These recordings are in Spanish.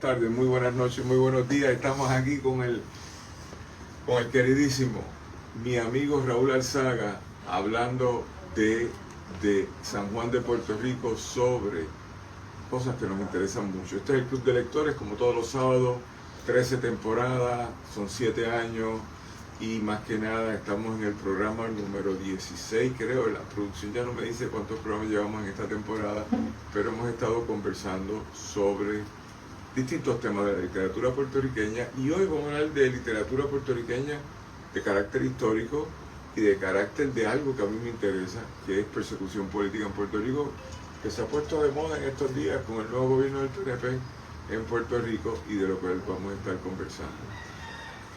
buenas tardes, muy buenas noches, muy buenos días. Estamos aquí con el queridísimo, mi amigo Raúl Alzaga, hablando de San Juan de Puerto Rico sobre cosas que nos interesan mucho. Este es el Club de Lectores, como todos los sábados, 13 temporadas, son 7 años y más que nada estamos en el programa número 16, creo. La producción ya no me dice cuántos programas llevamos en esta temporada, pero hemos estado conversando sobre distintos temas de la literatura puertorriqueña y hoy vamos a hablar de literatura puertorriqueña de carácter histórico y de carácter de algo que a mí me interesa, que es persecución política en Puerto Rico, que se ha puesto de moda en estos días con el nuevo gobierno del PNP en Puerto Rico y de lo cual vamos a estar conversando.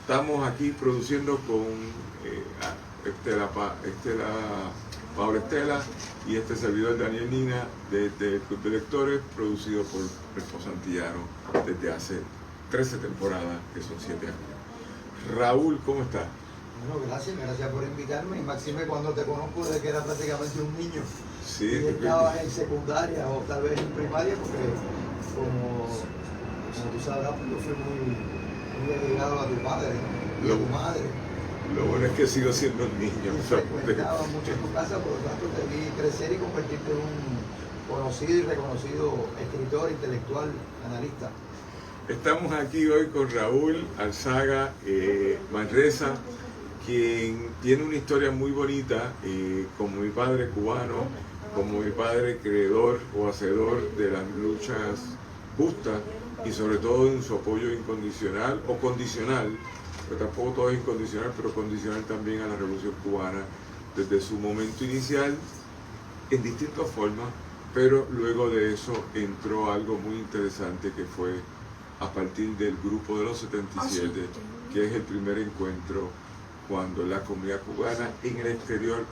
Estamos aquí produciendo con Paula Estela y este servidor Daniel Nina desde el Club de Lectores, producido por Respo Santillano desde hace 13 temporadas, que son 7 años. Raúl, ¿cómo estás? Bueno, gracias por invitarme, y máxime cuando te conozco desde que era prácticamente un niño. Sí, y estabas en secundaria o tal vez en primaria, porque como tú sabrás, yo fui muy dedicado a tu padre, ¿no? Y a tu madre. Lo bueno es que sigo siendo un niño. Y frecuentaba mucho en tu casa, por lo tanto te vi crecer y convertirte en un conocido y reconocido escritor, intelectual, analista. Estamos aquí hoy con Raúl Alzaga Manresa, quien tiene una historia muy bonita, como mi padre cubano, como mi padre creador o hacedor de las luchas justas y sobre todo en su apoyo incondicional o condicional, pero tampoco todo es incondicional, pero condicional también a la Revolución Cubana desde su momento inicial en distintas formas, pero luego de eso entró algo muy interesante que fue a partir del Grupo de los 77, que es el primer encuentro cuando la comunidad cubana en el exterior,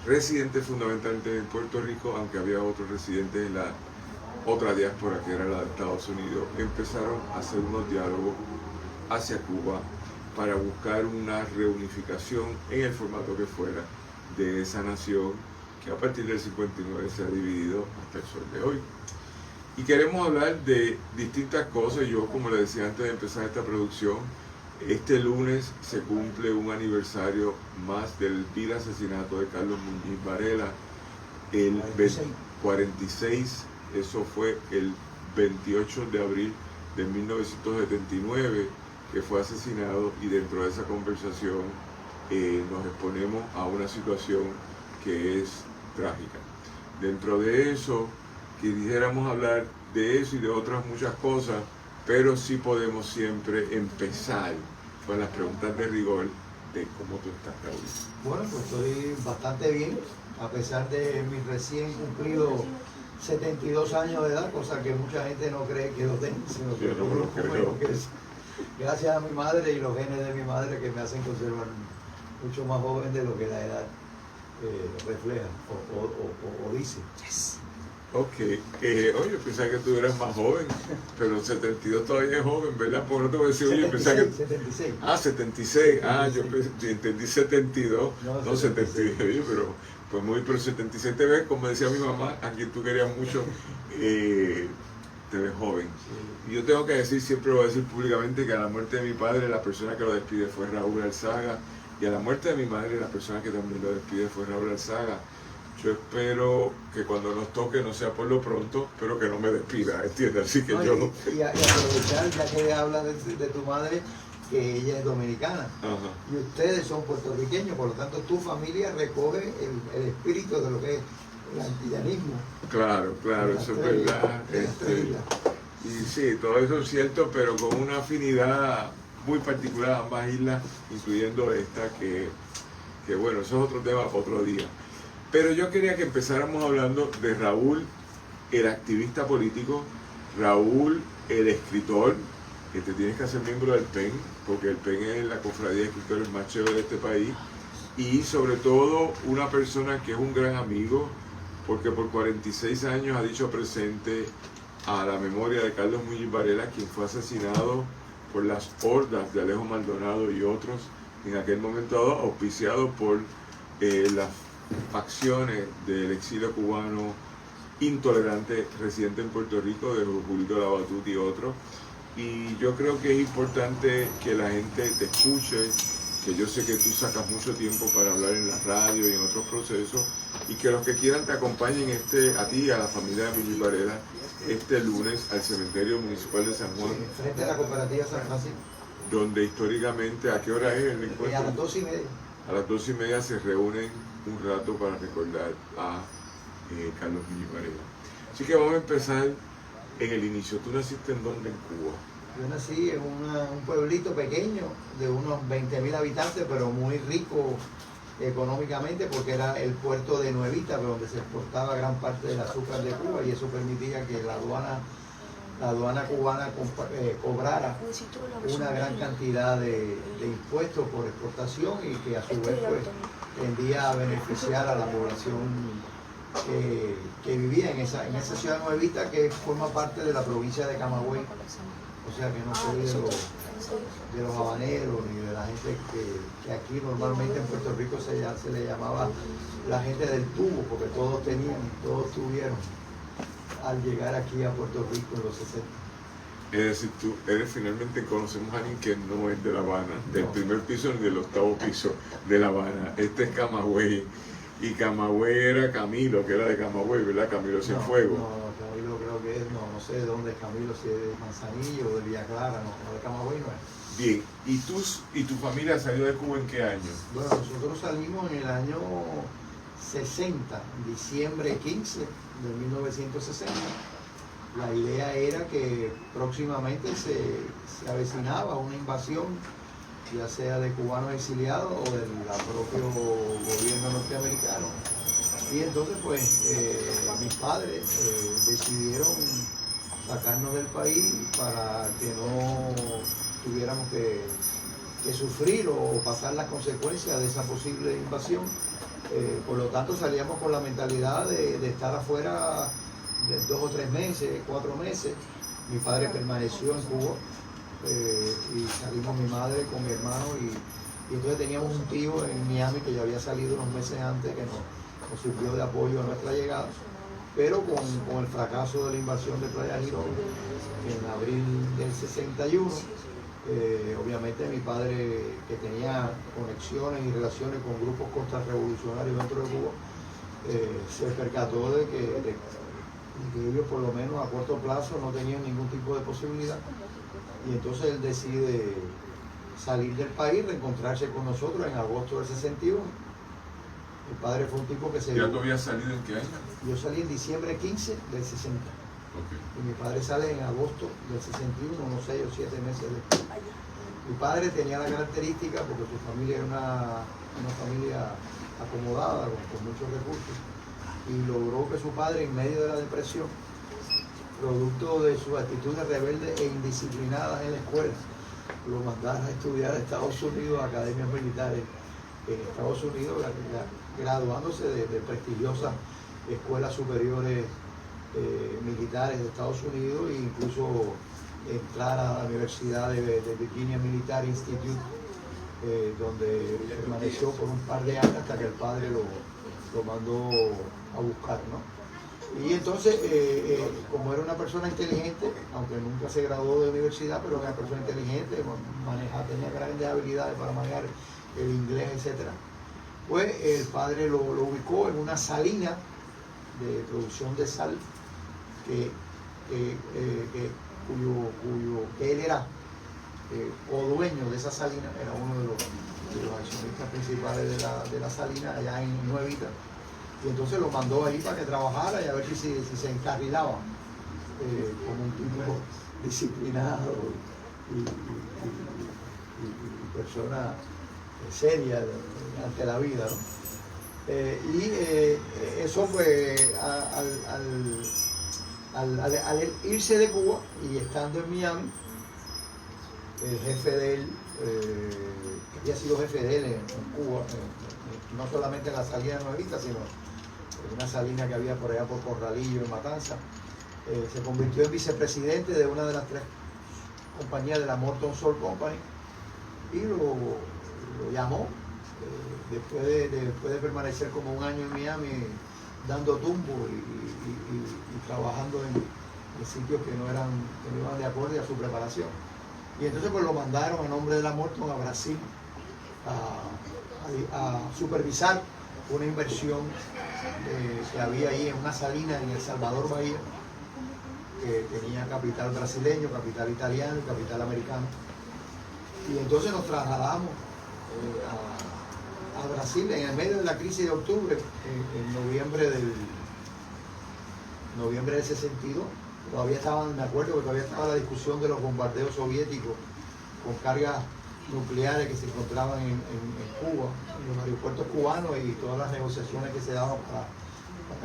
residente fundamentalmente en Puerto Rico, aunque había otros residentes en la otra diáspora que era la de Estados Unidos, empezaron a hacer unos diálogos hacia Cuba para buscar una reunificación en el formato que fuera de esa nación que a partir del 59 se ha dividido hasta el sol de hoy. Y queremos hablar de distintas cosas. Yo, como le decía antes de empezar esta producción, este lunes se cumple un aniversario más del vil asesinato de Carlos Muñiz Varela, el 46, eso fue el 28 de abril de 1979, que fue asesinado, y dentro de esa conversación nos exponemos a una situación que es trágica. Dentro de eso, quisiéramos hablar de eso y de otras muchas cosas, pero sí podemos siempre empezar con las preguntas de rigor de cómo tú estás, Raúl. Bueno, pues estoy bastante bien, a pesar de mi recién cumplido 72 años de edad, cosa que mucha gente no cree que lo tengo, sino que gracias a mi madre y los genes de mi madre que me hacen conservar mucho más joven de lo que la edad refleja o dice. Yes. Ok, oye, pensaba que tú eras más joven, pero 72 todavía es joven, ¿verdad? Porque no te voy a decir, oye, pensaba que... 76. Ah, 76, yo entendí 72, no 76, pero 76 te ves, como decía mi mamá, a quien tú querías mucho, te ves joven. Y yo tengo que decir, siempre lo voy a decir públicamente, que a la muerte de mi padre, la persona que lo despide fue Raúl Alzaga, y a la muerte de mi madre, la persona que también lo despide fue Raúl Alzaga. Yo espero que cuando nos toque no sea por lo pronto, pero que no me despida, ¿entiendes? Así que no, yo... Y aprovechar, ya que habla de tu madre, que ella es dominicana. Ajá. Y ustedes son puertorriqueños, por lo tanto tu familia recoge el espíritu de lo que es el antillanismo. Claro, eso es verdad. Y sí, todo eso es cierto, pero con una afinidad muy particular a ambas islas, incluyendo esta, que bueno, eso es otro tema para otro día. Pero yo quería que empezáramos hablando de Raúl, el activista político, Raúl, el escritor, que te tienes que hacer miembro del PEN, porque el PEN es la cofradía de escritores más chévere de este país, y sobre todo una persona que es un gran amigo, porque por 46 años ha dicho presente a la memoria de Carlos Muñiz Varela, quien fue asesinado por las hordas de Alejo Maldonado y otros, en aquel momento dado, auspiciado por las facciones del exilio cubano intolerante residente en Puerto Rico, de Julito Lavatud y otros, y yo creo que es importante que la gente te escuche, que yo sé que tú sacas mucho tiempo para hablar en la radio y en otros procesos, y que los que quieran te acompañen a ti y a la familia de Mili Varela este lunes al Cementerio Municipal de San Juan, Frente a la cooperativa San Francisco. donde históricamente, ¿a qué hora es el encuentro? A las 2:30. A las 2:30 se reúnen un rato para recordar a Carlos Mili Varela. Así que vamos a empezar en el inicio. ¿Tú naciste en dónde? En Cuba. Yo nací en un pueblito pequeño de unos 20.000 habitantes, pero muy rico económicamente porque era el puerto de Nuevita, donde se exportaba gran parte del azúcar de Cuba, y eso permitía que la aduana cubana cobrara una gran cantidad de impuestos por exportación, y que a su vez pues tendía a beneficiar a la población que vivía en esa ciudad nuevita, que forma parte de la provincia de Camagüey. O sea que no soy de los habaneros ni de la gente que aquí normalmente en Puerto Rico se le llamaba la gente del tubo, porque todos tuvieron al llegar aquí a Puerto Rico en los 60. Es decir, tú finalmente conocemos a alguien que no es de La Habana, del primer piso ni del octavo piso de La Habana. Este es Camagüey, y Camagüey era Camilo, que era de Camagüey, ¿verdad? Camilo Cienfuegos. No, Camilo creo que es, no sé de dónde es Camilo, si es de Manzanillo o de Villa Clara, no, de Camagüey no es. Bien, ¿y tu familia salió de Cuba en qué año? Bueno, nosotros salimos en el año 60, diciembre 15 de 1960. La idea era que próximamente se avecinaba una invasión, ya sea de cubanos exiliados o del propio gobierno norteamericano. Y entonces pues mis padres decidieron sacarnos del país para que no tuviéramos que sufrir o pasar las consecuencias de esa posible invasión. Por lo tanto salíamos con la mentalidad de estar afuera de 2 o 3 meses, 4 meses. Mi padre permaneció en Cuba y salimos mi madre con mi hermano, y entonces teníamos un tío en Miami que ya había salido unos meses antes, que nos sirvió de apoyo a nuestra llegada, pero con el fracaso de la invasión de Playa Girón en abril del 61, obviamente mi padre, que tenía conexiones y relaciones con grupos contrarrevolucionarios dentro de Cuba, se percató de que ellos por lo menos a corto plazo no tenían ningún tipo de posibilidad, y entonces él decide salir del país, reencontrarse con nosotros en agosto del 61. Mi padre fue un tipo que se... ¿Ya tú habías salido en qué año? Yo salí en diciembre 15 del 60. Okay. Y mi padre sale en agosto del 61, unos 6 o 7 meses después. Mi padre tenía la característica, porque su familia era una familia acomodada, con muchos recursos, y logró que su padre, en medio de la depresión, producto de sus actitudes rebeldes e indisciplinadas en la escuela, lo mandara a estudiar a Estados Unidos, a academias militares en Estados Unidos, graduándose de prestigiosas escuelas superiores militares de Estados Unidos, e incluso entrar a la Universidad de Virginia Military Institute, donde permaneció por un par de años hasta que el padre lo mandó a buscar, ¿no? Y entonces, como era una persona inteligente, aunque nunca se graduó de universidad, pero era una persona inteligente, tenía grandes habilidades para manejar el inglés, etc., pues el padre lo ubicó en una salina de producción de sal, que él era codueño de esa salina, era uno de los accionistas principales de la salina allá en Nuevita. Y entonces lo mandó ahí para que trabajara y a ver si se encarrilaba como un tipo disciplinado y persona seria ante la vida, ¿no? Eso pues al irse de Cuba y estando en Miami, el jefe de él, que había sido jefe de él en Cuba, no solamente en la salina Nuevita, sino en una salina que había por allá por Corralillo, en Matanza, se convirtió en vicepresidente de una de las 3 compañías de la Morton Salt Company, y lo llamó después de permanecer como un año en Miami dando tumbo y trabajando sitios que no iban de acorde a su preparación. Y entonces pues lo mandaron en nombre de la Morton a Brasil a supervisar una inversión que había ahí en una salina en El Salvador, Bahía, que tenía capital brasileño, capital italiano y capital americano. Y entonces nos trasladamos a Brasil en el medio de la crisis de octubre, en noviembre del 62. Todavía estaban, me acuerdo que todavía estaba la discusión de los bombardeos soviéticos con cargas nucleares que se encontraban en Cuba, en los aeropuertos cubanos, y todas las negociaciones que se daban para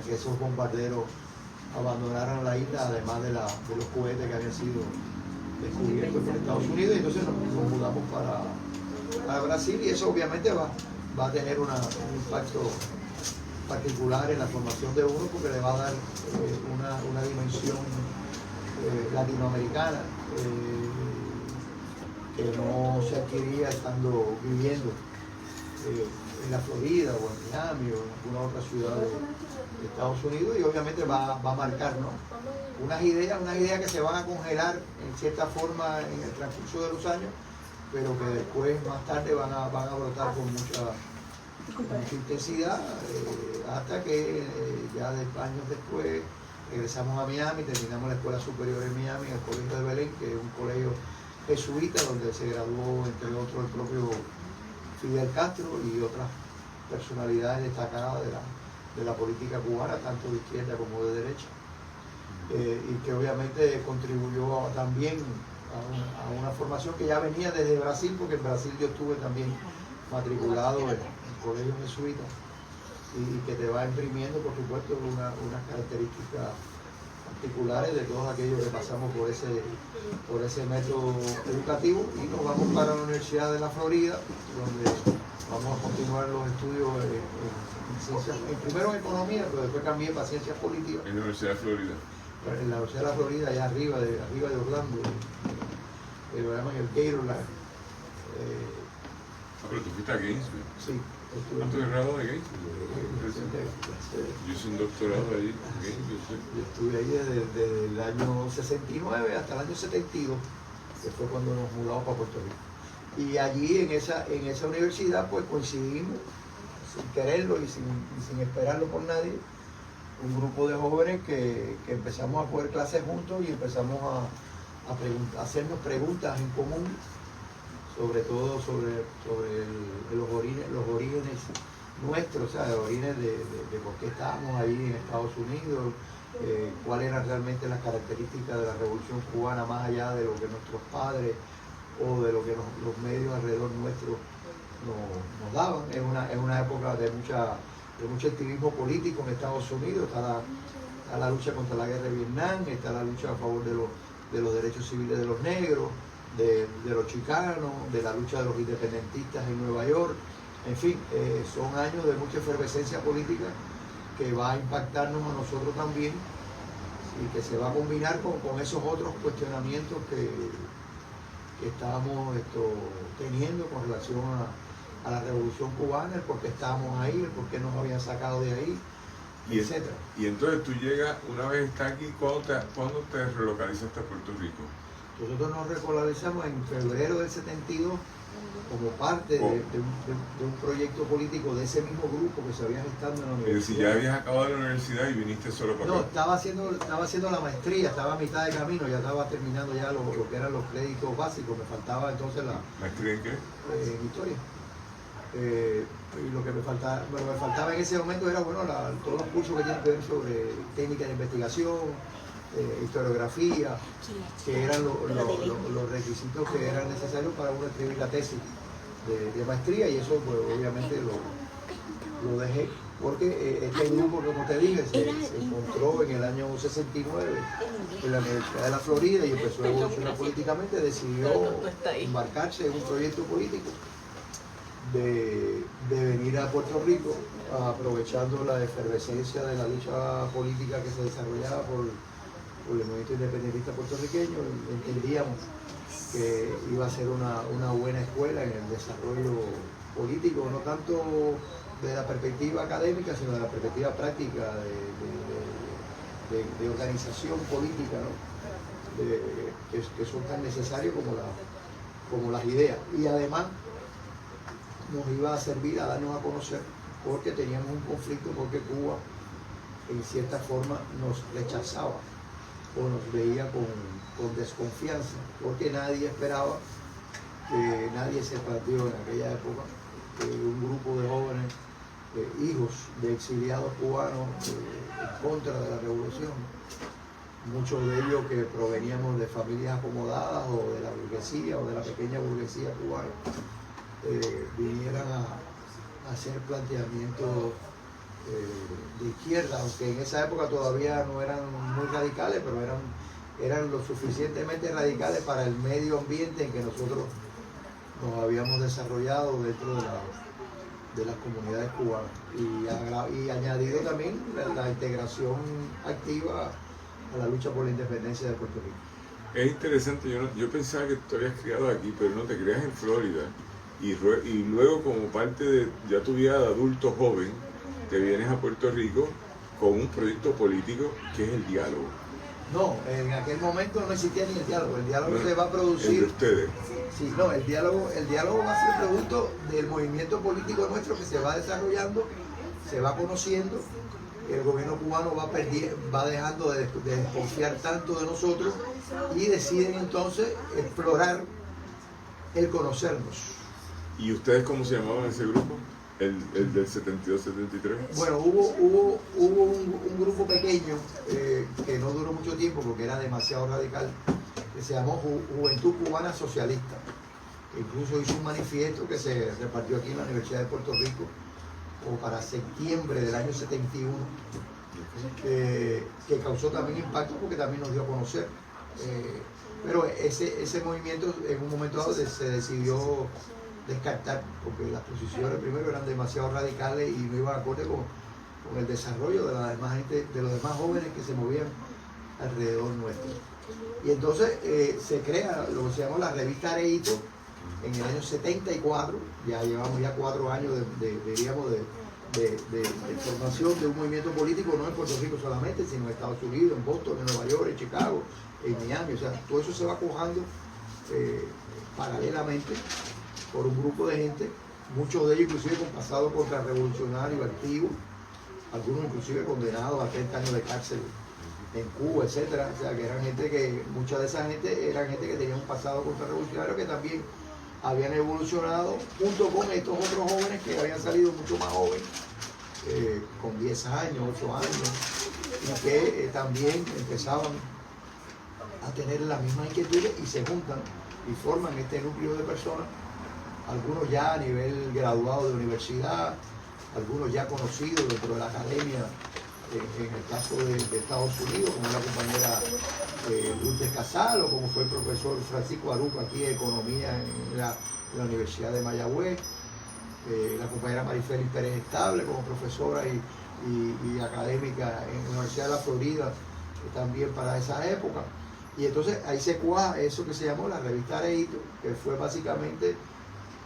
que esos bombarderos abandonaran la isla, además de los cohetes que habían sido descubiertos por Estados Unidos. Y entonces nos mudamos para Brasil, y eso obviamente va a tener un impacto particular en la formación de uno, porque le va a dar una dimensión latinoamericana que no se adquiría estando viviendo en la Florida o en Miami o en alguna otra ciudad de Estados Unidos. Y obviamente va a marcar, ¿no?, unas ideas que se van a congelar en cierta forma en el transcurso de los años, pero que después, más tarde, van a brotar con mucha intensidad, hasta que ya años después regresamos a Miami, terminamos la escuela superior en Miami, en el colegio de Belén, que es un colegio jesuita donde se graduó, entre otros, el propio Fidel Castro y otras personalidades destacadas de la política cubana, tanto de izquierda como de derecha, y que obviamente contribuyó también a una formación que ya venía desde Brasil, porque en Brasil yo estuve también matriculado en colegio jesuita, y que te va imprimiendo, por supuesto, unas características particulares de todos aquellos que pasamos por ese método educativo. Y nos vamos para la Universidad de la Florida, donde vamos a continuar los estudios en ciencias, primero en economía, pero después cambié para ciencias políticas. ¿En la Universidad de Florida? En la Universidad de la Florida, allá arriba de Orlando, lo llaman el Gatorland. Pero tú fuiste a Gainesville. Sí. ¿Cuánto de grado de Gainesville? Yo hice un doctorado ahí en Gainesville. Yo estuve ahí desde el año 69 hasta el año 72, que fue cuando nos mudamos para Puerto Rico. Y allí en esa universidad pues coincidimos, sin quererlo y sin esperarlo por nadie, un grupo de jóvenes que empezamos a coger clases juntos y empezamos a hacernos preguntas en común, sobre todo sobre los orígenes nuestros, o sea, los orígenes de por qué estábamos ahí en Estados Unidos, cuáles eran realmente las características de la Revolución Cubana, más allá de lo que nuestros padres o de lo que los medios alrededor nuestro nos daban. Es una época de mucho activismo político en Estados Unidos. Está la lucha contra la guerra de Vietnam, está la lucha a favor de los derechos civiles de los negros, de los chicanos, de la lucha de los independentistas en Nueva York. En fin, son años de mucha efervescencia política que va a impactarnos a nosotros también, y que se va a combinar con esos otros cuestionamientos que estábamos teniendo con relación a la Revolución Cubana, el por qué estábamos ahí, el por qué nos habían sacado de ahí, etc. Y entonces tú llegas, una vez estás aquí, ¿cuándo te relocalizaste a Puerto Rico? Nosotros nos relocalizamos en febrero del 72 como parte de un proyecto político de ese mismo grupo que se había gestado en la universidad. Es decir, ya habías acabado la universidad y viniste solo para acá. No, estaba haciendo la maestría, estaba a mitad de camino, ya estaba terminando ya lo que eran los créditos básicos. Me faltaba entonces la... ¿Maestría en qué? En historia. Y lo que me faltaba en ese momento era, bueno, todos los cursos que tienen que ver sobre técnica de investigación, historiografía, que eran los requisitos que eran necesarios para uno escribir la tesis de maestría, y eso pues obviamente lo dejé, porque este grupo, como te dije, se encontró en el año 69 en la Universidad de la Florida y empezó a evolucionar políticamente. Decidió embarcarse en un proyecto político de venir a Puerto Rico, aprovechando la efervescencia de la lucha política que se desarrollaba por el movimiento independentista puertorriqueño. Entendíamos que iba a ser una buena escuela en el desarrollo político, no tanto de la perspectiva académica, sino de la perspectiva práctica de organización política, ¿no? Que son tan necesarios como las ideas. Y además nos iba a servir a darnos a conocer porque teníamos un conflicto, porque Cuba en cierta forma nos rechazaba o nos veía con desconfianza, porque nadie esperaba, que nadie se planteó en aquella época que un grupo de jóvenes, hijos de exiliados cubanos en contra de la revolución, muchos de ellos que proveníamos de familias acomodadas o de la burguesía o de la pequeña burguesía cubana, vinieran a hacer planteamientos de izquierda, aunque en esa época todavía no eran muy radicales, pero eran lo suficientemente radicales para el medio ambiente en que nosotros nos habíamos desarrollado dentro de las comunidades cubanas, y añadido también la integración activa a la lucha por la independencia de Puerto Rico. Es interesante, yo pensaba que tú habías criado aquí, pero no, te crías en Florida, y luego como parte de ya tu vida de adulto joven, te vienes a Puerto Rico con un proyecto político que es el diálogo. No, en aquel momento no existía ni el diálogo no, se va a producir. ¿Entre ustedes? Sí, no, el diálogo va a ser producto del movimiento político nuestro que se va desarrollando, se va conociendo, el gobierno cubano va dejando de desconfiar tanto de nosotros y deciden entonces explorar el conocernos. ¿Y ustedes cómo se llamaban ese grupo? El del 72-73. Bueno, hubo un grupo pequeño que no duró mucho tiempo porque era demasiado radical, que se llamó Juventud Cubana Socialista. Incluso hizo un manifiesto que se repartió aquí en la Universidad de Puerto Rico como para septiembre del año 71, que causó también impacto porque también nos dio a conocer. Pero ese movimiento en un momento dado se decidió descartar, porque las posiciones primero eran demasiado radicales y no iban acorde con el desarrollo de la demás gente, de los demás jóvenes que se movían alrededor nuestro. Y entonces se crea lo que se llamó la revista Areito en el año 74, ya llevamos ya 4 años de formación de un movimiento político, no en Puerto Rico solamente, sino en Estados Unidos, en Boston, en Nueva York, en Chicago, en Miami, o sea, todo eso se va cojando paralelamente por un grupo de gente, muchos de ellos inclusive con pasado contrarrevolucionario activo, algunos inclusive condenados a 30 años de cárcel en Cuba, etcétera. O sea, que eran gente que, mucha de esa gente eran gente que tenía un pasado contrarrevolucionario, que también habían evolucionado junto con estos otros jóvenes que habían salido mucho más jóvenes, con 10 años, 8 años, y que también empezaban a tener las mismas inquietudes y se juntan y forman este núcleo de personas, algunos ya a nivel graduado de universidad, algunos ya conocidos dentro de la academia, en el caso de Estados Unidos, como la compañera Lourdes Casal, o como fue el profesor Francisco Aruca aquí de Economía en la Universidad de Mayagüez, la compañera Marifeli Pérez Estable como profesora y académica en la Universidad de la Florida, también para esa época. Y entonces ahí se cuaja eso que se llamó la revista Areito, que fue básicamente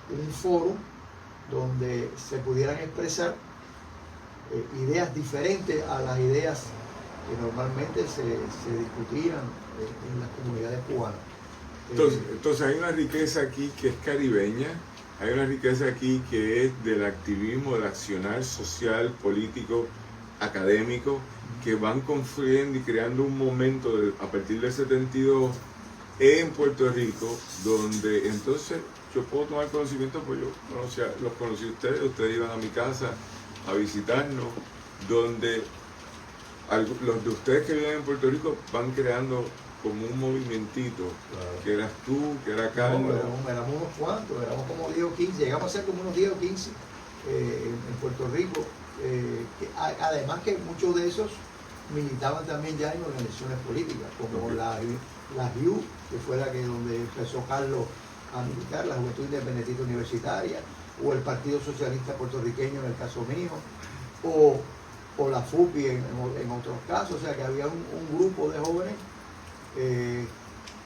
un foro donde se pudieran expresar ideas diferentes a las ideas que normalmente se discutían en las comunidades cubanas. Entonces hay una riqueza aquí que es caribeña, hay una riqueza aquí que es del activismo, del accionar social, político, académico, que van confluyendo y creando un momento a partir del 72 en Puerto Rico, donde entonces yo puedo tomar conocimiento, pues yo los conocí a ustedes iban a mi casa a visitarnos, donde los de ustedes que viven en Puerto Rico van creando como un movimentito, claro. Que eras tú, que era Carlos. No, éramos unos cuantos, éramos como 10 o 15, llegamos a ser como unos 10 o 15 en Puerto Rico, además que muchos de esos militaban también ya en organizaciones políticas, como la HIU, que fue donde empezó Carlos a militar, la Juventud Independentista Universitaria, o el Partido Socialista Puertorriqueño en el caso mío, o la FUPI en otros casos. O sea que había un grupo de jóvenes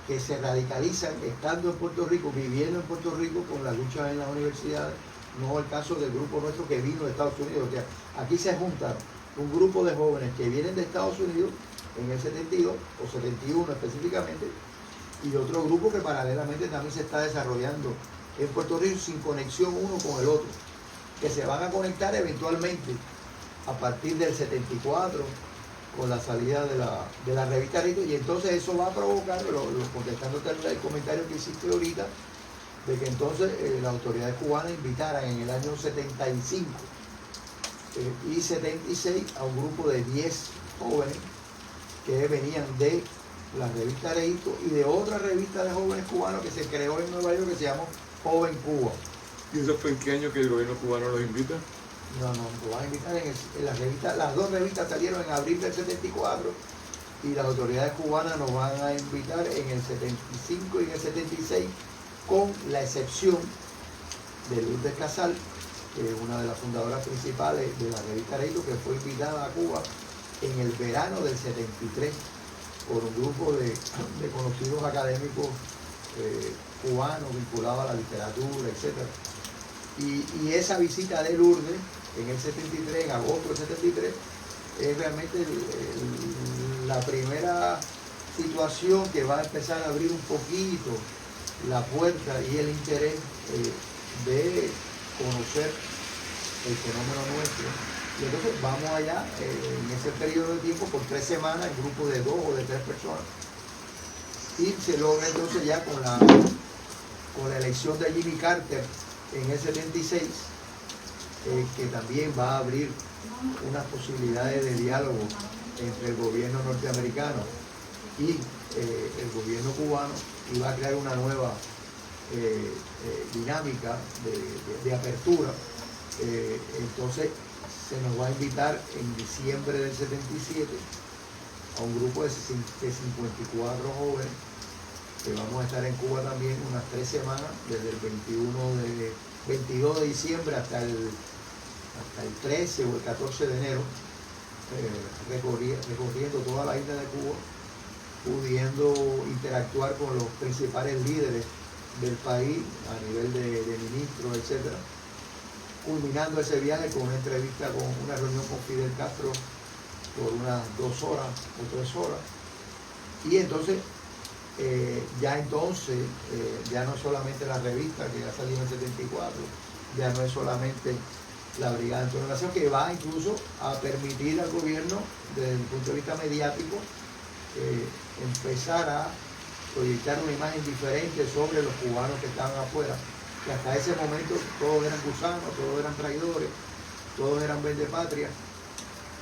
que se radicalizan estando en Puerto Rico, viviendo en Puerto Rico con la lucha en las universidades, no el caso del grupo nuestro que vino de Estados Unidos. O sea, aquí se juntan un grupo de jóvenes que vienen de Estados Unidos, en el 72, o 71 específicamente, y otro grupo que paralelamente también se está desarrollando en Puerto Rico sin conexión uno con el otro, que se van a conectar eventualmente a partir del 74 con la salida de la revista Rito, y entonces eso va a provocar, contestándote el comentario que hiciste ahorita, de que entonces las autoridades cubanas invitaran en el año 75 y 76 a un grupo de 10 jóvenes que venían de la revista Rito y de otra revista de jóvenes cubanos que se creó en Nueva York que se llamó Joven Cuba. ¿Y eso fue en qué año que el gobierno cubano los invita? No, lo van a invitar en la revista. Las dos revistas salieron en abril del 74 y las autoridades cubanas nos van a invitar en el 75 y en el 76, con la excepción de Lourdes Casal, que es una de las fundadoras principales de la revista Rito, que fue invitada a Cuba en el verano del 73 por un grupo de conocidos académicos cubanos vinculados a la literatura, etc. Y esa visita de Lourdes en el 73, en agosto del 73, es realmente la primera situación que va a empezar a abrir un poquito la puerta y el interés de conocer el fenómeno nuestro. Y entonces vamos allá en ese periodo de tiempo por 3 semanas en grupos de 2 o de 3 personas. Y se logra entonces ya con la elección de Jimmy Carter en el 76, que también va a abrir unas posibilidades de diálogo entre el gobierno norteamericano y el gobierno cubano, y va a crear una nueva dinámica de apertura. Entonces se nos va a invitar en diciembre del 77 a un grupo de 54 jóvenes que vamos a estar en Cuba también unas 3 semanas, desde el 22 de diciembre hasta el 13 o el 14 de enero, recorriendo toda la isla de Cuba, pudiendo interactuar con los principales líderes del país a nivel de ministros, etcétera, culminando ese viaje con una entrevista, con una reunión con Fidel Castro por unas 2 horas o 3 horas. Y entonces ya no es solamente la revista que ha salido en el 74, ya no es solamente la Brigada de Entonación, que va incluso a permitir al gobierno, desde el punto de vista mediático, empezar a proyectar una imagen diferente sobre los cubanos que estaban afuera, que hasta ese momento todos eran gusanos, todos eran traidores, todos eran vendepatrias.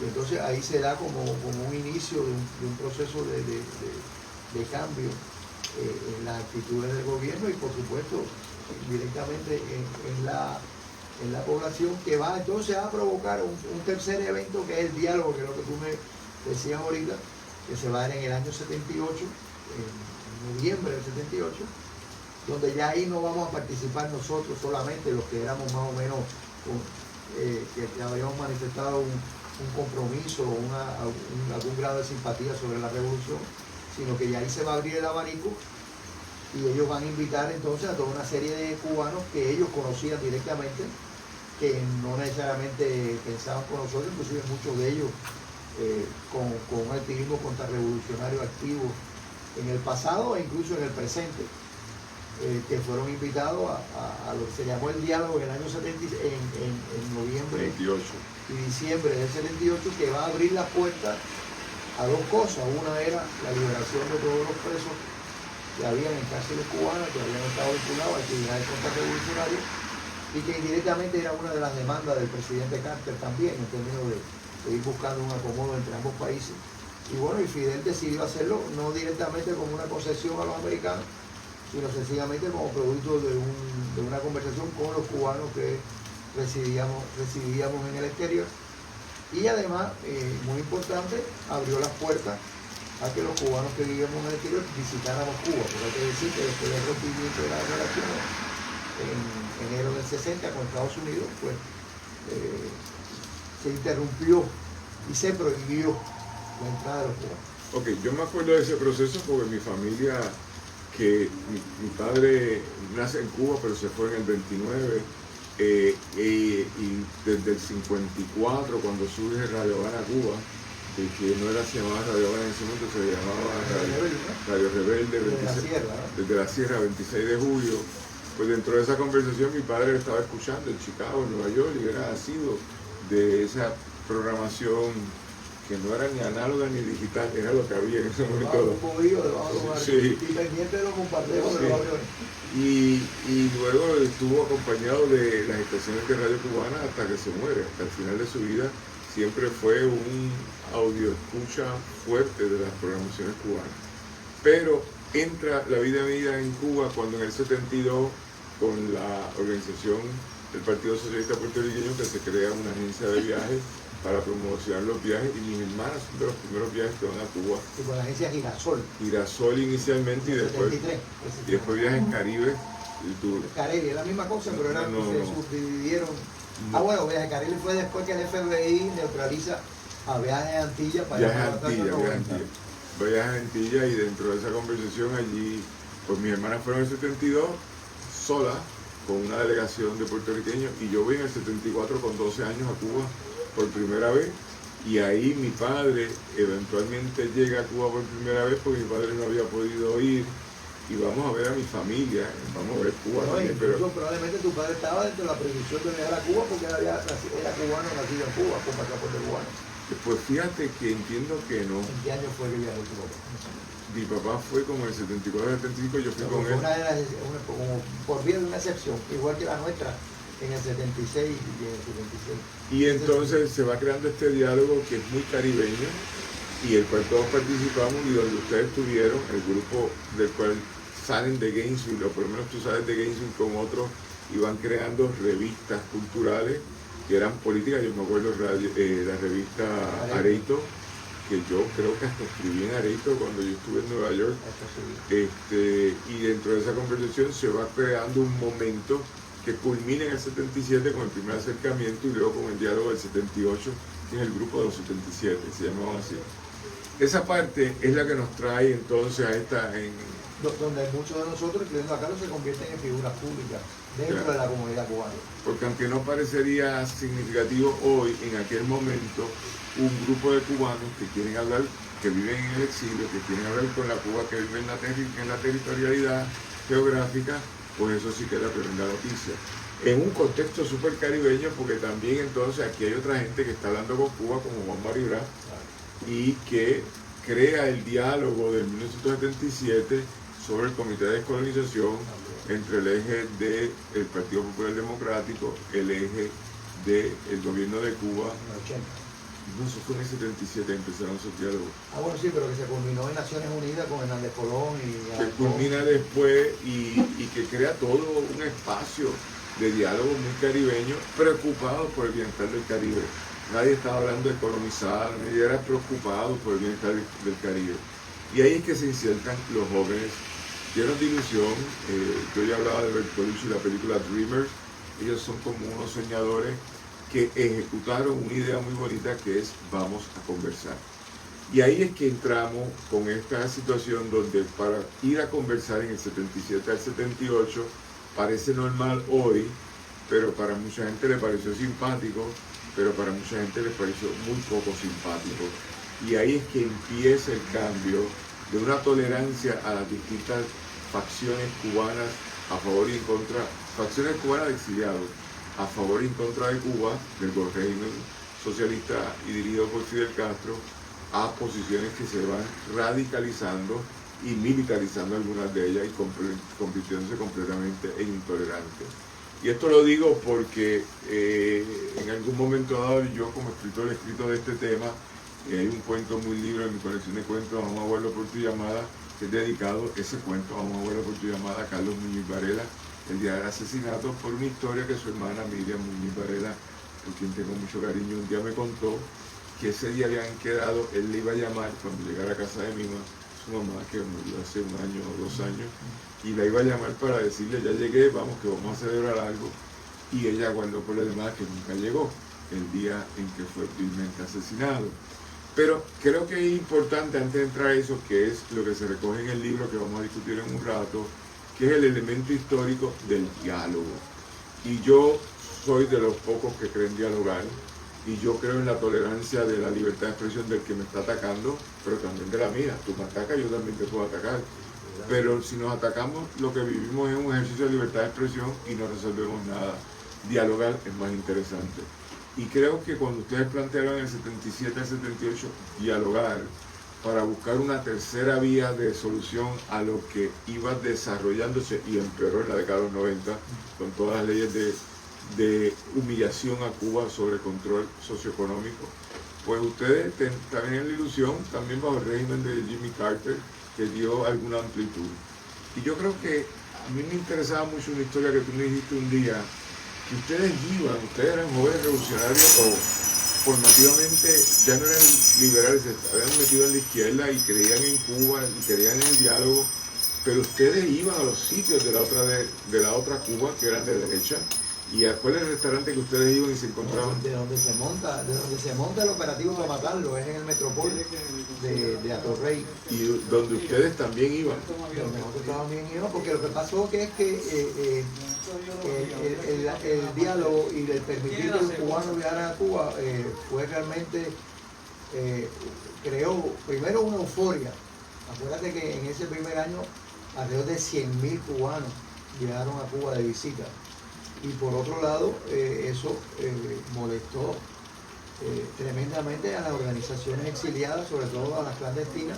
Y entonces ahí se da como un inicio de un proceso de cambio en las actitudes del gobierno y por supuesto directamente en la población, que va entonces a provocar un tercer evento, que es el diálogo, que es lo que tú me decías ahorita, que se va a dar en el año 78, en noviembre del 78, donde ya ahí no vamos a participar nosotros solamente, los que éramos más o menos, que habíamos manifestado un compromiso o algún grado de simpatía sobre la revolución, sino que ya ahí se va a abrir el abanico y ellos van a invitar entonces a toda una serie de cubanos que ellos conocían directamente, que no necesariamente pensaban con nosotros, inclusive muchos de ellos con un activismo contrarrevolucionario activo en el pasado e incluso en el presente, que fueron invitados a lo que se llamó el diálogo en el año 70, en noviembre 28 y diciembre del 78, que va a abrir las puertas a 2 cosas. Una era la liberación de todos los presos que habían en cárceles cubanas, que habían estado vinculados a actividades contrarrevolucionarias, y que indirectamente era una de las demandas del presidente Carter también, en términos de ir buscando un acomodo entre ambos países. Y bueno, y Fidel decidió hacerlo no directamente como una concesión a los americanos, sino sencillamente como producto de una conversación con los cubanos que residíamos en el exterior. Y además, muy importante, abrió las puertas a que los cubanos que vivíamos en el exterior visitáramos Cuba, porque hay que decir que después del rompimiento de las relaciones en enero del 60 con Estados Unidos, pues se interrumpió y se prohibió la entrada de los cubanos. Ok, yo me acuerdo de ese proceso porque mi familia, que mi padre nace en Cuba pero se fue en el 29, y desde el 54, cuando surge Radio Habana Cuba, que no era, se llamaba Radio Habana en ese momento, se llamaba Radio Rebelde, desde la Sierra, 26 de julio. Pues dentro de esa conversación mi padre estaba escuchando en Chicago, en Nueva York, y era ácido de esa programación que no era ni análoga ni digital, era lo que había en ese momento. Sí. Y pendiente de los bombardeos de los aviones. Y luego estuvo acompañado de las estaciones de radio cubana hasta que se muere, hasta el final de su vida. Siempre fue un audio escucha fuerte de las programaciones cubanas. Pero entra la vida mía en Cuba cuando en el 72, con la organización del Partido Socialista Puertorriqueño, que se crea una agencia de viajes para promocionar los viajes, y mis hermanas son de los primeros viajes que van a Cuba. Y con la agencia Girasol. Girasol inicialmente, y después Viajes Caribe. Caribe, es la misma cosa, pero se subdividieron. Bueno, Viajes Caribe fue después que el FBI neutraliza a Viajes Antilla para Viajes Antilla, y dentro de esa conversación allí, pues mis hermanas fueron en el 72 solas, con una delegación de puertorriqueños, y yo voy en el 74 con 12 años a Cuba por primera vez, y ahí mi padre eventualmente llega a Cuba por primera vez porque mi padre no había podido ir, y vamos a ver a mi familia, vamos a ver Cuba también. Pero probablemente tu padre estaba dentro de la prohibición de viajar a Cuba porque era cubano, nacido en Cuba, con pasaporte cubano. Pues fíjate que entiendo que no. ¿En qué año fue que viajó tu papá? Mi papá fue como en el 74, 75, yo fui con él. Como por vía de una excepción, igual que la nuestra, en el 76 y en el 76. Y entonces se va creando este diálogo que es muy caribeño, y el cual todos participamos, y donde ustedes estuvieron, el grupo del cual salen de Gainesville, o por lo menos tú sales de Gainesville con otros, y van creando revistas culturales que eran políticas. Yo me acuerdo la revista Areito, que yo creo que hasta escribí en Areito cuando yo estuve en Nueva York. Y dentro de esa conversación se va creando un momento que culmina en el 77 con el primer acercamiento, y luego con el diálogo del 78, que es el grupo de los 77, se llamaban así. Esa parte es la que nos trae entonces a esta... donde muchos de nosotros, incluyendo a Carlos, se convierten en figuras públicas dentro de la comunidad cubana. Porque aunque no parecería significativo hoy, en aquel momento, un grupo de cubanos que quieren hablar, que viven en el exilio, que quieren hablar con la Cuba que vive en la territorialidad geográfica, pues eso sí que era tremenda noticia. En un contexto súper caribeño, porque también entonces aquí hay otra gente que está hablando con Cuba, como Juan Maribra, y que crea el diálogo del 1977 sobre el Comité de Descolonización entre el eje del Partido Popular Democrático, el eje del gobierno de Cuba. No, eso fue en el 77, empezaron esos diálogos. Bueno, sí, pero que se culminó en Naciones Unidas con Hernández Colón que culmina después y que crea todo un espacio de diálogo muy caribeño, preocupado por el bienestar del Caribe. Nadie estaba hablando de colonizar, nadie era preocupado por el bienestar del Caribe. Y ahí es que se insertan los jóvenes llenos de ilusión. Yo ya hablaba de Bertolucci, la película Dreamers. Ellos son como unos soñadores que ejecutaron una idea muy bonita, que es vamos a conversar. Y ahí es que entramos con esta situación donde para ir a conversar en el 77 al 78 parece normal hoy, pero para mucha gente le pareció simpático, pero para mucha gente le pareció muy poco simpático. Y ahí es que empieza el cambio de una tolerancia a las distintas facciones cubanas a favor y en contra, facciones cubanas de exiliados, a favor y en contra de Cuba, del régimen socialista y dirigido por Fidel Castro, a posiciones que se van radicalizando y militarizando algunas de ellas y convirtiéndose completamente en intolerantes. Y esto lo digo porque en algún momento dado yo como escritor he escrito de este tema. Hay un cuento muy libre en mi colección de cuentos, Vamos a Abuelo por tu llamada, que es dedicado, ese cuento, Vamos a Abuelo por tu llamada, a Carlos Muñiz Varela, el día del asesinato, por una historia que su hermana Miriam Muñiz Varela, por quien tengo mucho cariño, un día me contó que ese día habían quedado, él le iba a llamar cuando llegara a casa de su mamá, que murió hace 1 año o 2 años, y la iba a llamar para decirle, ya llegué, vamos, que vamos a celebrar algo, y ella guardó por la llamada que nunca llegó, el día en que fue vilmente asesinado. Pero creo que es importante, antes de entrar a eso, que es lo que se recoge en el libro que vamos a discutir en un rato, que es el elemento histórico del diálogo. Y yo soy de los pocos que creen dialogar, y yo creo en la tolerancia de la libertad de expresión del que me está atacando, pero también de la mía. Tú me atacas, yo también te puedo atacar. Pero si nos atacamos, lo que vivimos es un ejercicio de libertad de expresión y no resolvemos nada. Dialogar es más interesante. Y creo que cuando ustedes plantearon en el 77 al 78 dialogar para buscar una tercera vía de solución a lo que iba desarrollándose y empeoró en la década de los 90 con todas las leyes de humillación a Cuba sobre control socioeconómico, pues ustedes también en la ilusión, también bajo el régimen de Jimmy Carter, que dio alguna amplitud. Y yo creo que a mí me interesaba mucho una historia que tú me dijiste un día, que ustedes eran jóvenes revolucionarios o formativamente ya no eran liberales, se habían metido en la izquierda y creían en Cuba y creían en el diálogo, pero ustedes iban a los sitios de la otra Cuba que eran de derecha. ¿Y a cuál es el restaurante que ustedes iban y se encontraban? De donde se monta el operativo para matarlo, es en el Metropol de Atorrey. Y donde ustedes también iban. Donde nosotros también íbamos, porque lo que pasó es que el diálogo y el permitir que los cubanos viajaran a Cuba fue realmente, creó primero una euforia. Acuérdate que en ese primer año alrededor de 100.000 cubanos viajaron a Cuba de visita. Y por otro lado, eso molestó tremendamente a las organizaciones exiliadas, sobre todo a las clandestinas,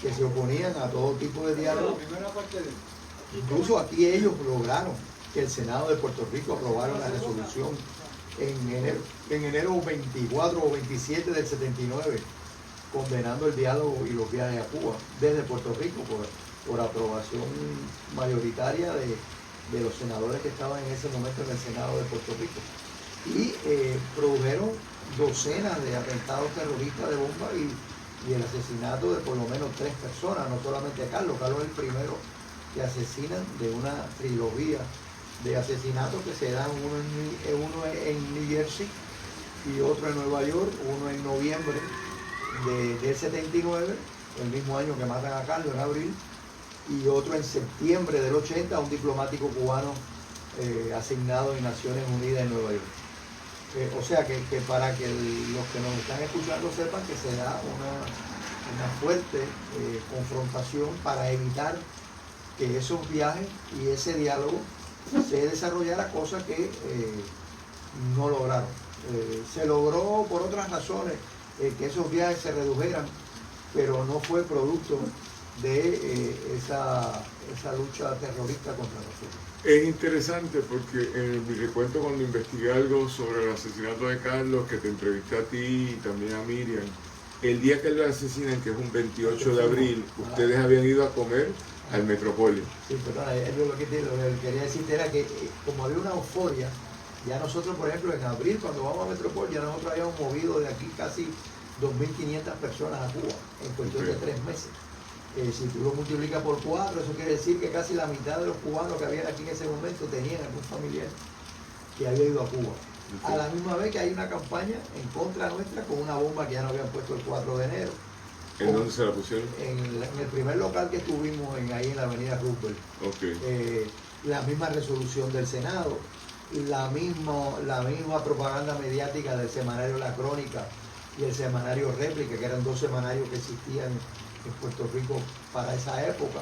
que se oponían a todo tipo de diálogo. Incluso aquí ellos lograron que el Senado de Puerto Rico aprobara la resolución en enero 24 o 27 del 79, condenando el diálogo y los viajes a Cuba desde Puerto Rico por aprobación mayoritaria de los senadores que estaban en ese momento en el Senado de Puerto Rico. Y produjeron docenas de atentados terroristas de bomba y el asesinato de por lo menos 3 personas, no solamente a Carlos. Carlos es el primero que asesinan de una trilogía de asesinatos que se dan, uno en New Jersey y otro en Nueva York, uno en noviembre del 79, el mismo año que matan a Carlos, en abril, y otro en septiembre del 80, a un diplomático cubano asignado en Naciones Unidas en Nueva York. O sea que para que los que nos están escuchando sepan que se da una fuerte confrontación para evitar que esos viajes y ese diálogo se desarrollara, cosa que no lograron. Se logró por otras razones que esos viajes se redujeran, pero no fue producto de esa lucha terrorista contra nosotros. Es interesante porque en mi recuento, cuando investigué algo sobre el asesinato de Carlos, que te entrevisté a ti y también a Miriam, el día que lo asesinan, que es un 28 de abril, ustedes habían ido a comer al Metropolitan. Sí, perdona, lo que quería decirte era que como había una euforia, ya nosotros, por ejemplo, en abril, cuando vamos a Metropol, ya nosotros habíamos movido de aquí casi 2.500 personas a Cuba en cuestión de 3 meses. Si tú lo multiplicas por 4, eso quiere decir que casi la mitad de los cubanos que habían aquí en ese momento tenían algún familiar que había ido a Cuba. A la misma vez que hay una campaña en contra nuestra con una bomba que ya nos habían puesto el 4 de enero. ¿En dónde se la pusieron? En el primer local que estuvimos ahí en la avenida Roosevelt. Okay. La misma resolución del Senado, la misma propaganda mediática del semanario La Crónica y el semanario Réplica, que eran 2 semanarios que existían en Puerto Rico para esa época,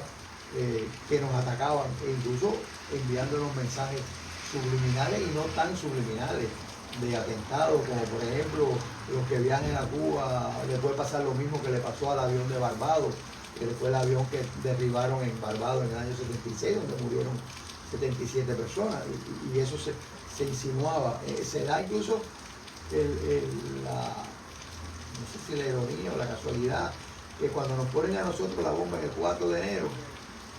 que nos atacaban, e incluso enviándonos mensajes subliminales y no tan subliminales de atentados, como por ejemplo los que viajen a Cuba le puede pasar lo mismo que le pasó al avión de Barbados, que fue el avión que derribaron en Barbados en el año 76, donde murieron 77 personas, y eso se insinuaba. Se da incluso no sé si la ironía o la casualidad, que cuando nos ponen a nosotros la bomba en el 4 de enero,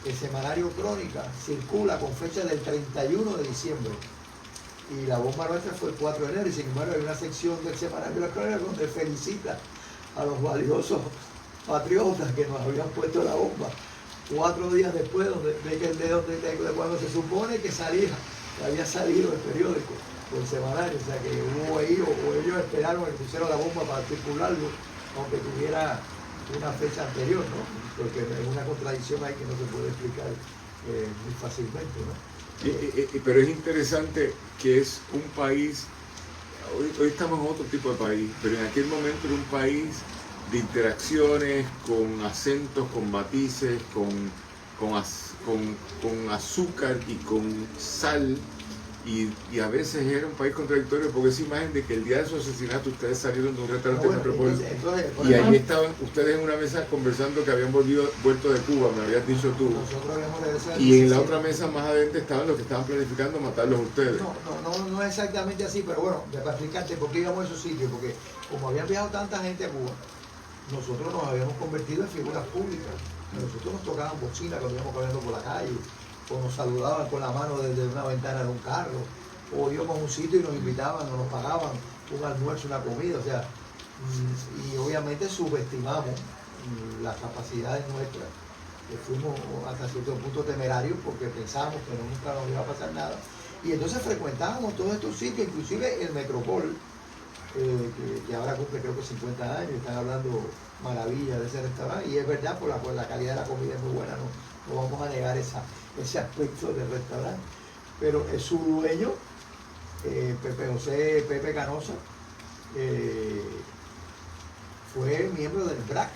el semanario Crónica circula con fecha del 31 de diciembre. Y la bomba nuestra fue el 4 de enero, y sin embargo hay una sección del semanario La Crónica donde felicita a los valiosos patriotas que nos habían puesto la bomba 4 días después de cuando se supone que había salido el periódico o el semanario. O sea que hubo ahí, o ellos esperaron que pusieron la bomba para circularlo, aunque tuviera una fecha anterior, ¿no? Porque es una contradicción ahí que no se puede explicar muy fácilmente, ¿no? Pero es interesante que es un país hoy estamos en otro tipo de país, pero en aquel momento era un país de interacciones, con acentos, con matices, con azúcar y con sal, y a veces era un país contradictorio, porque esa imagen de que el día de su asesinato ustedes salieron de un restaurante de Metropol y ahí estaban ustedes en una mesa conversando que habían vuelto de Cuba, me habías dicho tú, y en la otra mesa más adentro estaban los que estaban planificando matarlos a ustedes. No es exactamente así, pero bueno, para explicarte por qué íbamos a esos sitios, porque como habían viajado tanta gente a Cuba, nosotros nos habíamos convertido en figuras públicas. A nosotros nos tocaban bocina cuando íbamos corriendo por la calle, o nos saludaban con la mano desde una ventana de un carro, o íbamos a un sitio y nos invitaban o nos pagaban un almuerzo, una comida, o sea, y obviamente subestimamos las capacidades nuestras, que fuimos hasta cierto punto temerarios porque pensábamos que nunca nos iba a pasar nada, y entonces frecuentábamos todos estos sitios, inclusive el Metropol, que ahora cumple creo que 50 años, están hablando maravillas de ese restaurante, y es verdad, por la calidad de la comida es muy buena, no vamos a negar ese aspecto del restaurante, pero es su dueño, Pepe Canosa, fue miembro del BRAC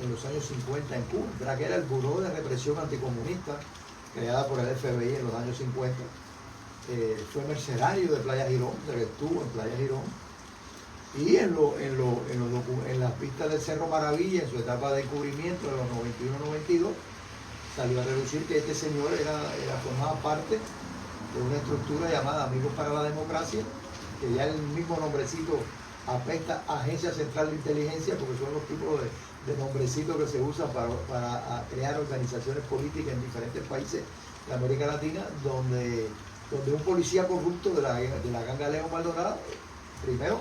en los años 50 en Cuba. El BRAC era el Buró de Represión Anticomunista, creada por el FBI en los años 50. Fue mercenario de Playa Girón, se estuvo en Playa Girón, y en las pistas del Cerro Maravilla, en su etapa de descubrimiento de los 91-92, salió a reducir que este señor formaba parte de una estructura llamada Amigos para la Democracia, que ya el mismo nombrecito apesta a Agencia Central de Inteligencia, porque son los tipos de nombrecitos que se usan para crear organizaciones políticas en diferentes países de América Latina, donde un policía corrupto de la ganga León Maldonado, primero,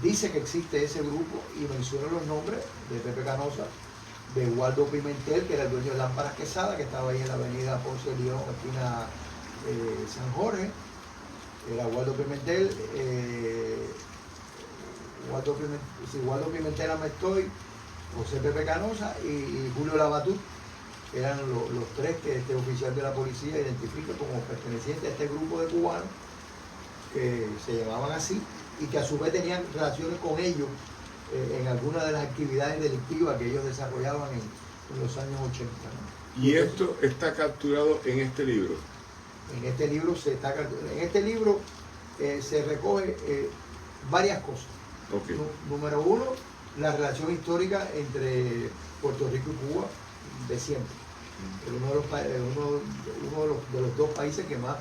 dice que existe ese grupo y menciona los nombres de Pepe Canosa, de Waldo Pimentel, que era el dueño de Lámparas Quesada, que estaba ahí en la avenida Ponce de León, esquina San Jorge. Era Waldo Pimentel, Waldo Pimentel Amestoy, José Pepe Canosa y Julio Labatut, que eran los tres que este oficial de la policía identifica como pertenecientes a este grupo de cubanos, que se llamaban así, y que a su vez tenían relaciones con ellos en algunas de las actividades delictivas que ellos desarrollaban en los años 80. ¿no? Y esto está capturado en este libro. En este libro se recoge varias cosas. Okay. Número uno, la relación histórica entre Puerto Rico y Cuba de siempre. Uno de los dos países que más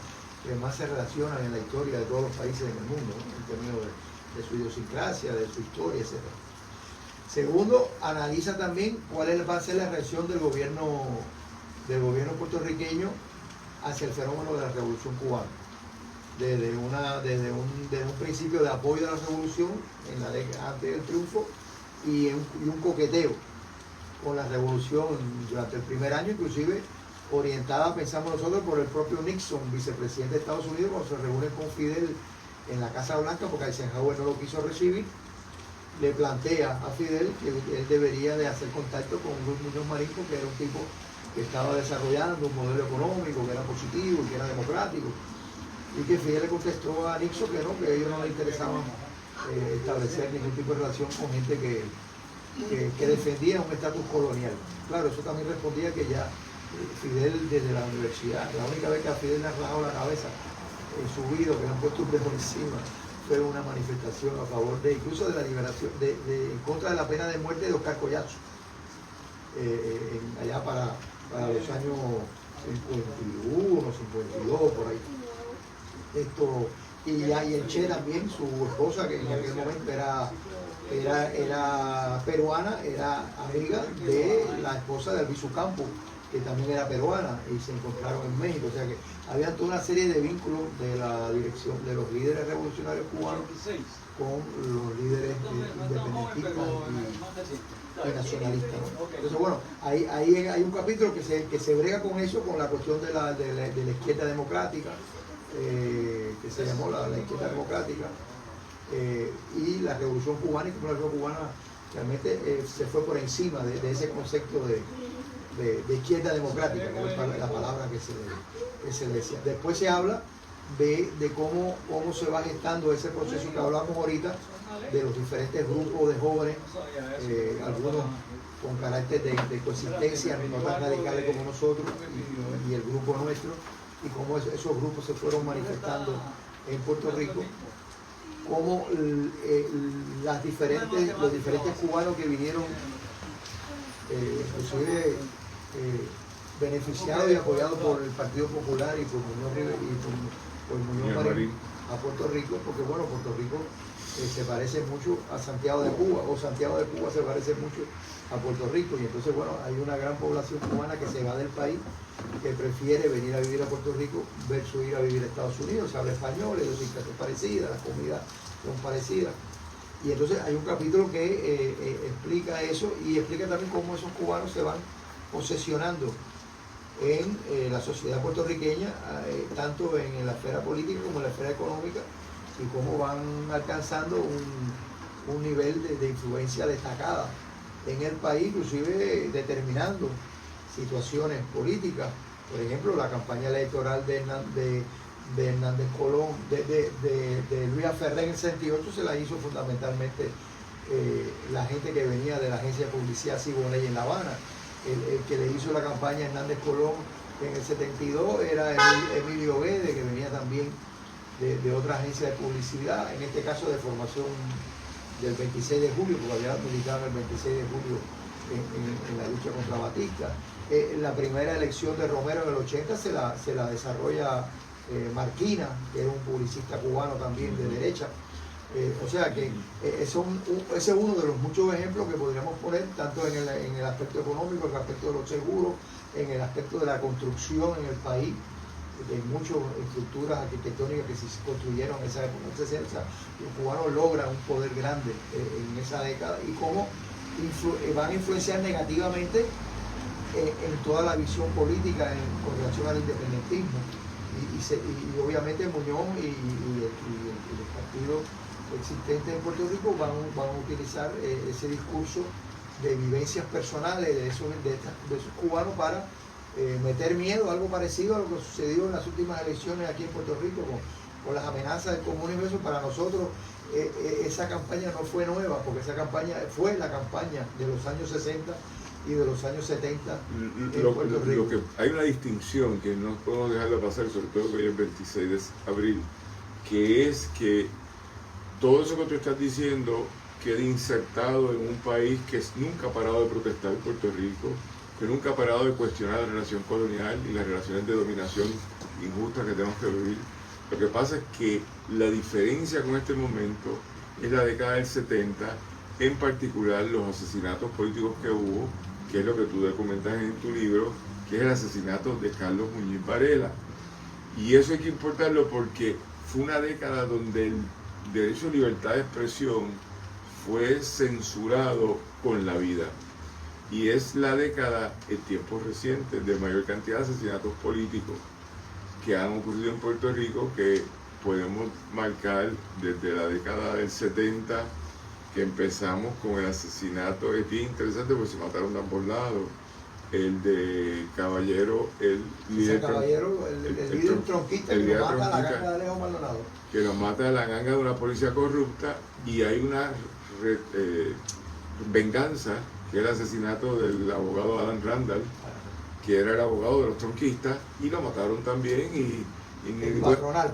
se relacionan en la historia de todos los países en el mundo, ¿no? En términos de su idiosincrasia, de su historia, etc. Segundo, analiza también cuál va a ser la reacción del gobierno puertorriqueño hacia el fenómeno de la Revolución Cubana. Desde un principio de apoyo a la revolución antes del triunfo y un coqueteo con la revolución durante el primer año, inclusive orientada, pensamos nosotros, por el propio Nixon, vicepresidente de Estados Unidos, cuando se reúne con Fidel en la Casa Blanca, porque Eisenhower no lo quiso recibir. Le plantea a Fidel que él debería de hacer contacto con Luis Muñoz Marín, porque era un tipo que estaba desarrollando un modelo económico que era positivo y que era democrático, y que Fidel le contestó a Nixon que no, que a ellos no les interesaba establecer ningún tipo de relación con gente que defendía un estatus colonial. Claro, eso también respondía que ya Fidel desde la universidad, la única vez que a Fidel le ha rajado la cabeza en su vida, que le han puesto un dedo encima, fue una manifestación a favor incluso de la liberación, en contra de la pena de muerte de Oscar Collazo, allá para los años 51, 52, por ahí. Y el Che también, su esposa, que en aquel momento era peruana, era amiga de la esposa de Albizu Campos, que también era peruana, y se encontraron en México. O sea que había toda una serie de vínculos de la dirección de los líderes revolucionarios cubanos con los líderes independentistas y nacionalistas, ¿no? Entonces, bueno, hay un capítulo que se brega con eso, con la cuestión de la izquierda democrática, que se llamó la izquierda democrática, y la revolución cubana, y como la revolución cubana realmente se fue por encima de ese concepto de izquierda democrática, que es la palabra que se decía. Después se habla de cómo se va gestando ese proceso que hablamos ahorita, de los diferentes grupos de jóvenes, algunos con carácter de coexistencia, no tan radicales como nosotros y el grupo nuestro, y cómo esos grupos se fueron manifestando en Puerto Rico, cómo los diferentes cubanos que vinieron, inclusive beneficiados y apoyados por el Partido Popular y por Muñoz Marín a Puerto Rico, porque bueno, Puerto Rico se parece mucho a Santiago de Cuba, o Santiago de Cuba se parece mucho a Puerto Rico, y entonces bueno, hay una gran población cubana que se va del país, que prefiere venir a vivir a Puerto Rico versus ir a vivir a Estados Unidos. Se habla español, es decir, que es parecida, las comidas son parecidas, y entonces hay un capítulo que explica eso, y explica también cómo esos cubanos se van posesionando en la sociedad puertorriqueña, tanto en la esfera política como en la esfera económica, y cómo van alcanzando un nivel de influencia destacada en el país, inclusive determinando situaciones políticas. Por ejemplo, la campaña electoral de Hernández Colón, de Luis Ferrer en el 68, se la hizo fundamentalmente la gente que venía de la agencia de publicidad Siboney en La Habana. El que le hizo la campaña a Hernández Colón en el 72 era Emilio Guede, que venía también de otra agencia de publicidad, en este caso de formación del 26 de julio, porque había militado en el 26 de julio en la lucha contra Batista. La primera elección de Romero en el 80 se la desarrolla Marquina, que era un publicista cubano también de derecha. O sea que ese es uno de los muchos ejemplos que podríamos poner, tanto en el aspecto económico, en el aspecto de los seguros, en el aspecto de la construcción en el país, de muchas estructuras arquitectónicas que se construyeron en esa época. Entonces, los cubanos logran un poder grande en esa década, y cómo van a influenciar negativamente en toda la visión política con relación al independentismo. Y obviamente Muñoz y el partido existente en Puerto Rico van a utilizar ese discurso de vivencias personales de esos cubanos para meter miedo, algo parecido a lo que sucedió en las últimas elecciones aquí en Puerto Rico con las amenazas del comunismo. Eso para nosotros, esa campaña no fue nueva, porque esa campaña fue la campaña de los años 60 y de los años 70 en Puerto Rico. Hay una distinción que no podemos dejarla pasar, sobre todo que hoy es el 26 de abril, que es que todo eso que tú estás diciendo queda insertado en un país que nunca ha parado de protestar, Puerto Rico, que nunca ha parado de cuestionar la relación colonial y las relaciones de dominación injusta que tenemos que vivir. Lo que pasa es que la diferencia con este momento es la década del 70, en particular los asesinatos políticos que hubo, que es lo que tú documentas en tu libro, que es el asesinato de Carlos Muñiz Varela. Y eso hay que importarlo porque fue una década donde el derecho a libertad de expresión fue censurado con la vida. Y es la década, en tiempos recientes, de mayor cantidad de asesinatos políticos que han ocurrido en Puerto Rico, que podemos marcar desde la década del 70, que empezamos con el asesinato. Es bien interesante porque se mataron de ambos lados. El de Caballero, el líder tronquista, que lo mata a la ganga de Alejo Maldonado. Que lo mata a la ganga de una policía corrupta, y hay una venganza, que es el asesinato del abogado Alan Randall, que era el abogado de los tronquistas, y lo mataron también. El patronal.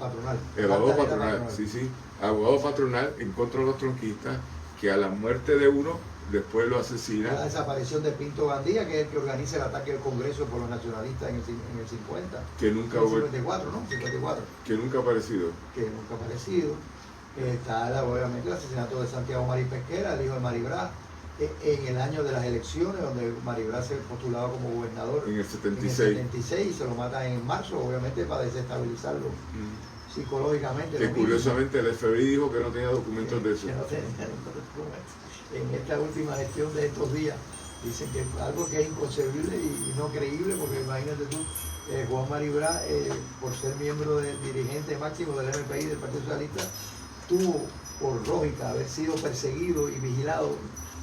El abogado patronal, sí, abogado patronal en contra de los tronquistas, que a la muerte de uno, después lo asesina. La desaparición de Pinto Gandía, que es el que organiza el ataque al Congreso por los nacionalistas en el 50. Que nunca en el 54, ¿no? 54. Que nunca ha aparecido. Está obviamente el asesinato de Santiago Marín Pesquera, el hijo de Maribra, en el año de las elecciones, donde Maribra se postulaba como gobernador en el 76. En el 76, y se lo matan en marzo, obviamente para desestabilizarlo psicológicamente. Que curiosamente el FBI dijo que no tenía documentos de eso. Que no tenía documentos. En esta última gestión de estos días dicen que algo que es inconcebible y no creíble, porque imagínate tú, Juan Maribra, por ser miembro del dirigente máximo del MPI, del Partido Socialista, tuvo por lógica haber sido perseguido y vigilado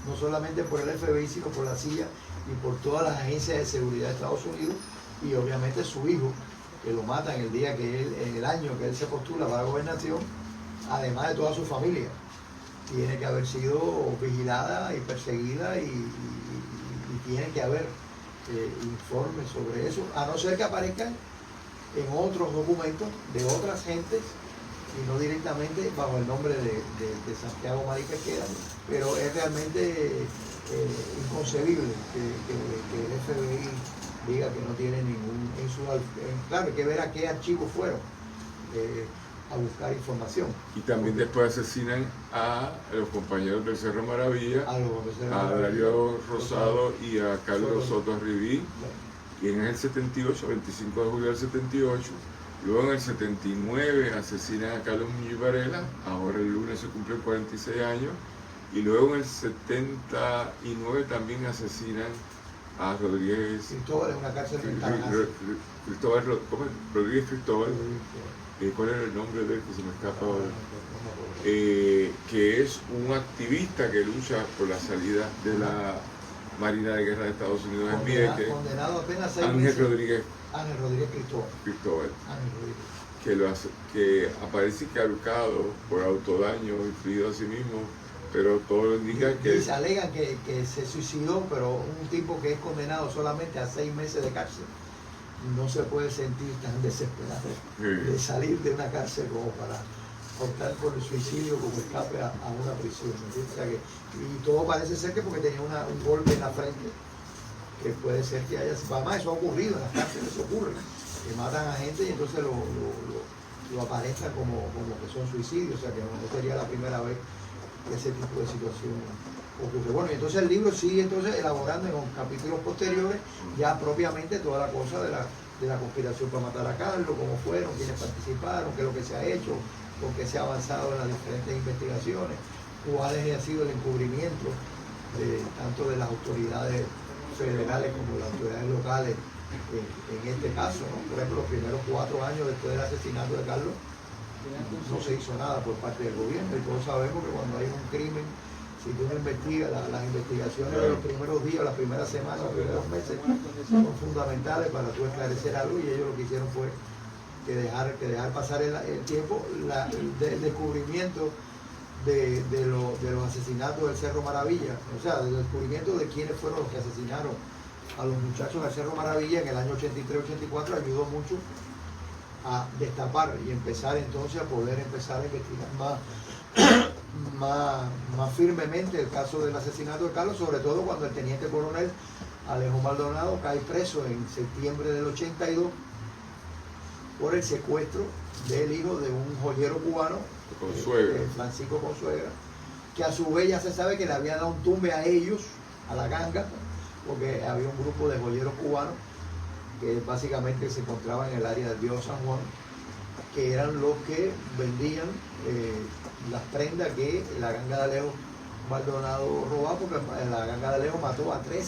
no solamente por el FBI, sino por la CIA y por todas las agencias de seguridad de Estados Unidos, y obviamente su hijo que lo matan el día que él, en el año que él se postula para la gobernación, además de toda su familia. Tiene que haber sido vigilada y perseguida y tiene que haber informes sobre eso, a no ser que aparezcan en otros documentos de otras gentes y no directamente bajo el nombre de Santiago Marí Pesquera, pero es realmente inconcebible que el FBI diga que no tiene ningún... claro, hay que ver a qué archivos fueron a buscar información. Y también después asesinan a los compañeros del Cerro Maravilla, a Darío Rosado y a Carlos Soto Riví, quien es el 78, 25 de julio del 78. Luego en el 79 asesinan a Carlos Muñoz Varela, ahora el lunes se cumplen 46 años, y luego en el 79 también asesinan a Rodríguez Cristóbal en una cárcel en Rodríguez Cristóbal. ¿Cuál era el nombre de él que se me escapa ahora? Que es un activista que lucha por la salida de la Marina de Guerra de Estados Unidos en Vieques. Condenado apenas 6 Ángel meses. Ángel Rodríguez Cristóbal. Ángel Rodríguez. Que aparece ahorcado por autodaño infligido a sí mismo, pero todo lo indica que... Y se alega que se suicidó, pero un tipo que es condenado solamente a 6 meses de cárcel no se puede sentir tan desesperado de salir de una cárcel como para optar por el suicidio como escape a una prisión. O sea que, y todo parece ser que porque tenía un golpe en la frente, que puede ser que haya... Además, eso ha ocurrido en las cárceles, eso ocurre, que matan a gente y entonces lo aparentan como que son suicidios, o sea que no sería la primera vez que ese tipo de situación ocurre. Bueno, y entonces el libro sigue entonces elaborando en capítulos posteriores ya propiamente toda la cosa de la conspiración para matar a Carlos, cómo fueron, quiénes participaron, qué es lo que se ha hecho, por qué se ha avanzado en las diferentes investigaciones, cuál ha sido el encubrimiento tanto de las autoridades federales como de las autoridades locales en este caso, ¿no? Por ejemplo, los primeros 4 años después del asesinato de Carlos no se hizo nada por parte del gobierno, y todos sabemos que cuando hay un crimen, si tú no investigas, las investigaciones de los primeros días, las primeras semanas, los primeros meses son fundamentales para tú esclarecer algo, y ellos lo que hicieron fue que dejar pasar el tiempo. El descubrimiento de los asesinatos del Cerro Maravilla, o sea, del descubrimiento de quiénes fueron los que asesinaron a los muchachos del Cerro Maravilla en el año 83-84 ayudó mucho a destapar y empezar entonces a poder empezar a investigar más firmemente el caso del asesinato de Carlos, sobre todo cuando el teniente coronel Alejo Maldonado cae preso en septiembre del 82 por el secuestro del hijo de un joyero cubano, Francisco Consuegra, que a su vez ya se sabe que le había dado un tumbe a ellos, a la ganga, porque había un grupo de joyeros cubanos que básicamente se encontraban en el área del Viejo San Juan, que eran los que vendían las prendas que la ganga de Alejo Maldonado robaba, porque la ganga de Alejo mató a 3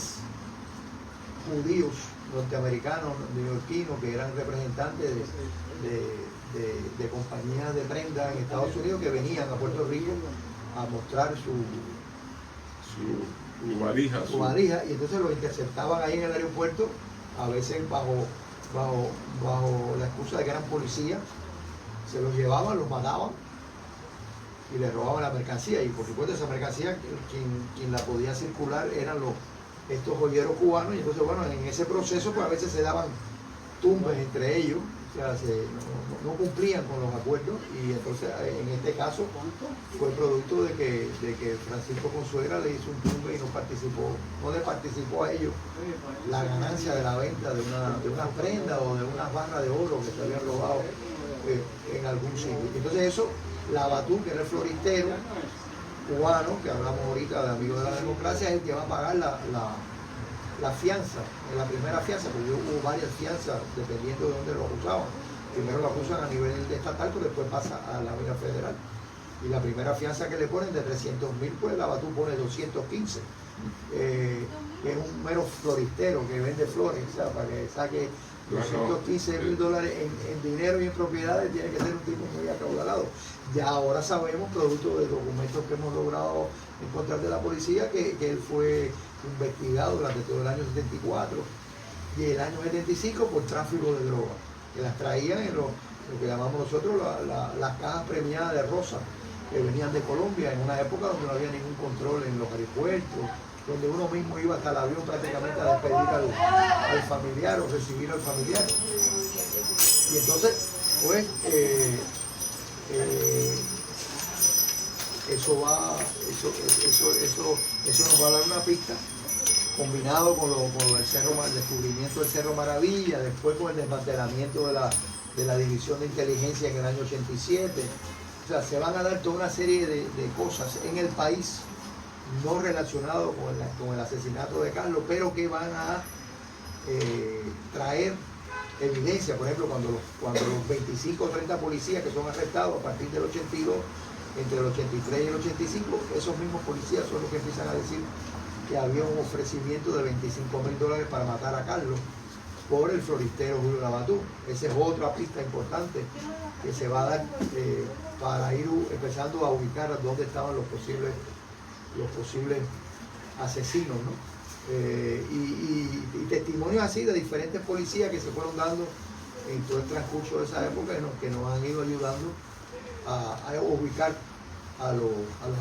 judíos norteamericanos, neoyorquinos, que eran representantes de compañías de prendas en Estados Unidos, que venían a Puerto Rico a mostrar su valija, y entonces los interceptaban ahí en el aeropuerto, a veces bajo la excusa de que eran policías, se los llevaban, los mataban y les robaban la mercancía. Y por supuesto esa mercancía quien la podía circular eran estos joyeros cubanos, y entonces bueno, en ese proceso pues a veces se daban tumbes entre ellos, o sea, no cumplían con los acuerdos, y entonces en este caso fue producto de que Francisco Consuegra le hizo un tumbe y no le participó a ellos la ganancia de la venta de una prenda o de unas barras de oro que se habían robado en algún sitio. Entonces eso, Labatú, que era el floristero cubano, que hablamos ahorita de Amigos de la Democracia, es el que va a pagar la fianza, en la primera fianza, porque hubo varias fianzas dependiendo de dónde lo acusaban. Primero lo acusan a nivel estatal, pero después pasa a la vía federal. Y la primera fianza que le ponen de 300.000, pues Labatú pone 215. Que es un mero floristero que vende flores, o sea, para que saque $215.000 en dinero y en propiedades, tiene que ser un tipo muy acaudalado. Ya ahora sabemos, producto de documentos que hemos logrado encontrar de la policía, que él fue investigado durante todo el año 74 y el año 75 por tráfico de drogas. que las traían en lo que llamamos nosotros las cajas premiadas de rosa, que venían de Colombia en una época donde no había ningún control en los aeropuertos, donde uno mismo iba hasta el avión prácticamente a despedir al familiar o recibir al familiar. Y entonces, pues, eso nos va a dar una pista, combinado con el descubrimiento del Cerro Maravilla, después con el desmantelamiento de la División de Inteligencia en el año 87. O sea, se van a dar toda una serie de cosas en el país no relacionadas con el asesinato de Carlos, pero que van a traer evidencia. Por ejemplo, cuando los 25 o 30 policías que son arrestados a partir del 82, entre el 83 y el 85, esos mismos policías son los que empiezan a decir que había un ofrecimiento de $25,000 para matar a Carlos por el floristero Julio Labatú. Esa es otra pista importante que se va a dar para ir empezando a ubicar dónde estaban los posibles asesinos, ¿no? Y testimonios así de diferentes policías que se fueron dando en todo el transcurso de esa época, que nos han ido ayudando a ubicar a los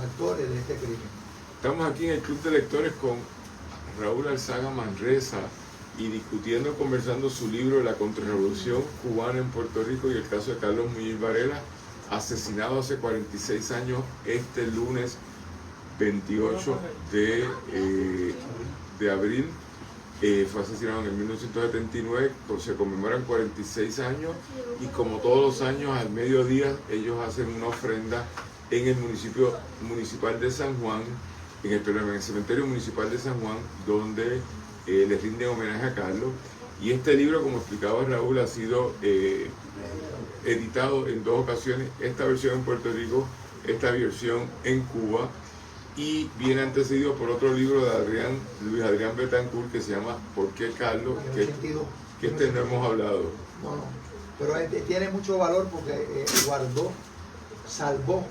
actores de este crimen. Estamos aquí en el Club de Lectores con Raúl Alzaga Manresa y discutiendo, conversando su libro La Contrarrevolución Cubana en Puerto Rico y el caso de Carlos Muñiz Varela, asesinado hace 46 años este lunes 28 de abril. Fue asesinado en el 1979, se conmemoran 46 años y como todos los años al mediodía ellos hacen una ofrenda en el municipal de San Juan, en el cementerio municipal de San Juan, donde les rinden homenaje a Carlos. Y este libro, como explicaba Raúl, ha sido editado en 2 ocasiones, esta versión en Puerto Rico, esta versión en Cuba, y viene antecedido por otro libro de Luis Adrián Betancourt que se llama ¿Por qué Carlos? Que este no hemos hablado. No, pero tiene mucho valor porque salvó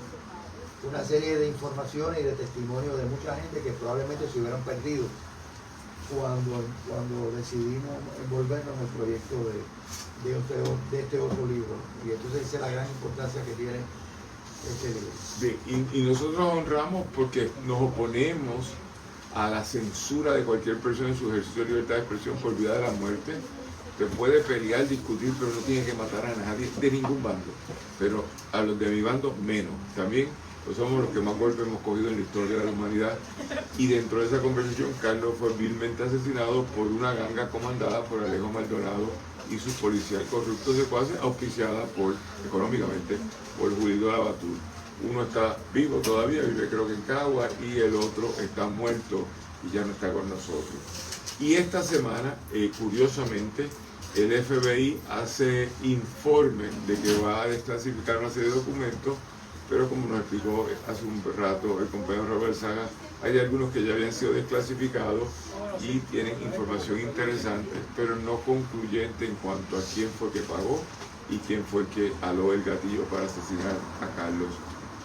una serie de informaciones y de testimonios de mucha gente que probablemente se hubieran perdido cuando decidimos envolvernos en el proyecto de este otro libro. Y entonces esa es la gran importancia que tiene este libro. Bien, y nosotros honramos porque nos oponemos a la censura de cualquier persona en su ejercicio de libertad de expresión por vía de la muerte. Usted puede pelear, discutir, pero no tiene que matar a nadie de ningún bando. Pero a los de mi bando, menos. También pues somos los que más golpes hemos cogido en la historia de la humanidad. Y dentro de esa conversación, Carlos fue vilmente asesinado por una ganga comandada por Alejo Maldonado y sus policías corruptos secuaces, auspiciada económicamente por Julio Labatú. Uno está vivo todavía, vive creo que en Cagua, y el otro está muerto y ya no está con nosotros. Y esta semana, curiosamente, el FBI hace informe de que va a desclasificar una serie de documentos, pero como nos explicó hace un rato el compañero Raúl Alzaga, hay algunos que ya habían sido desclasificados y tienen información interesante, pero no concluyente en cuanto a quién fue que pagó y quién fue el que aló el gatillo para asesinar a Carlos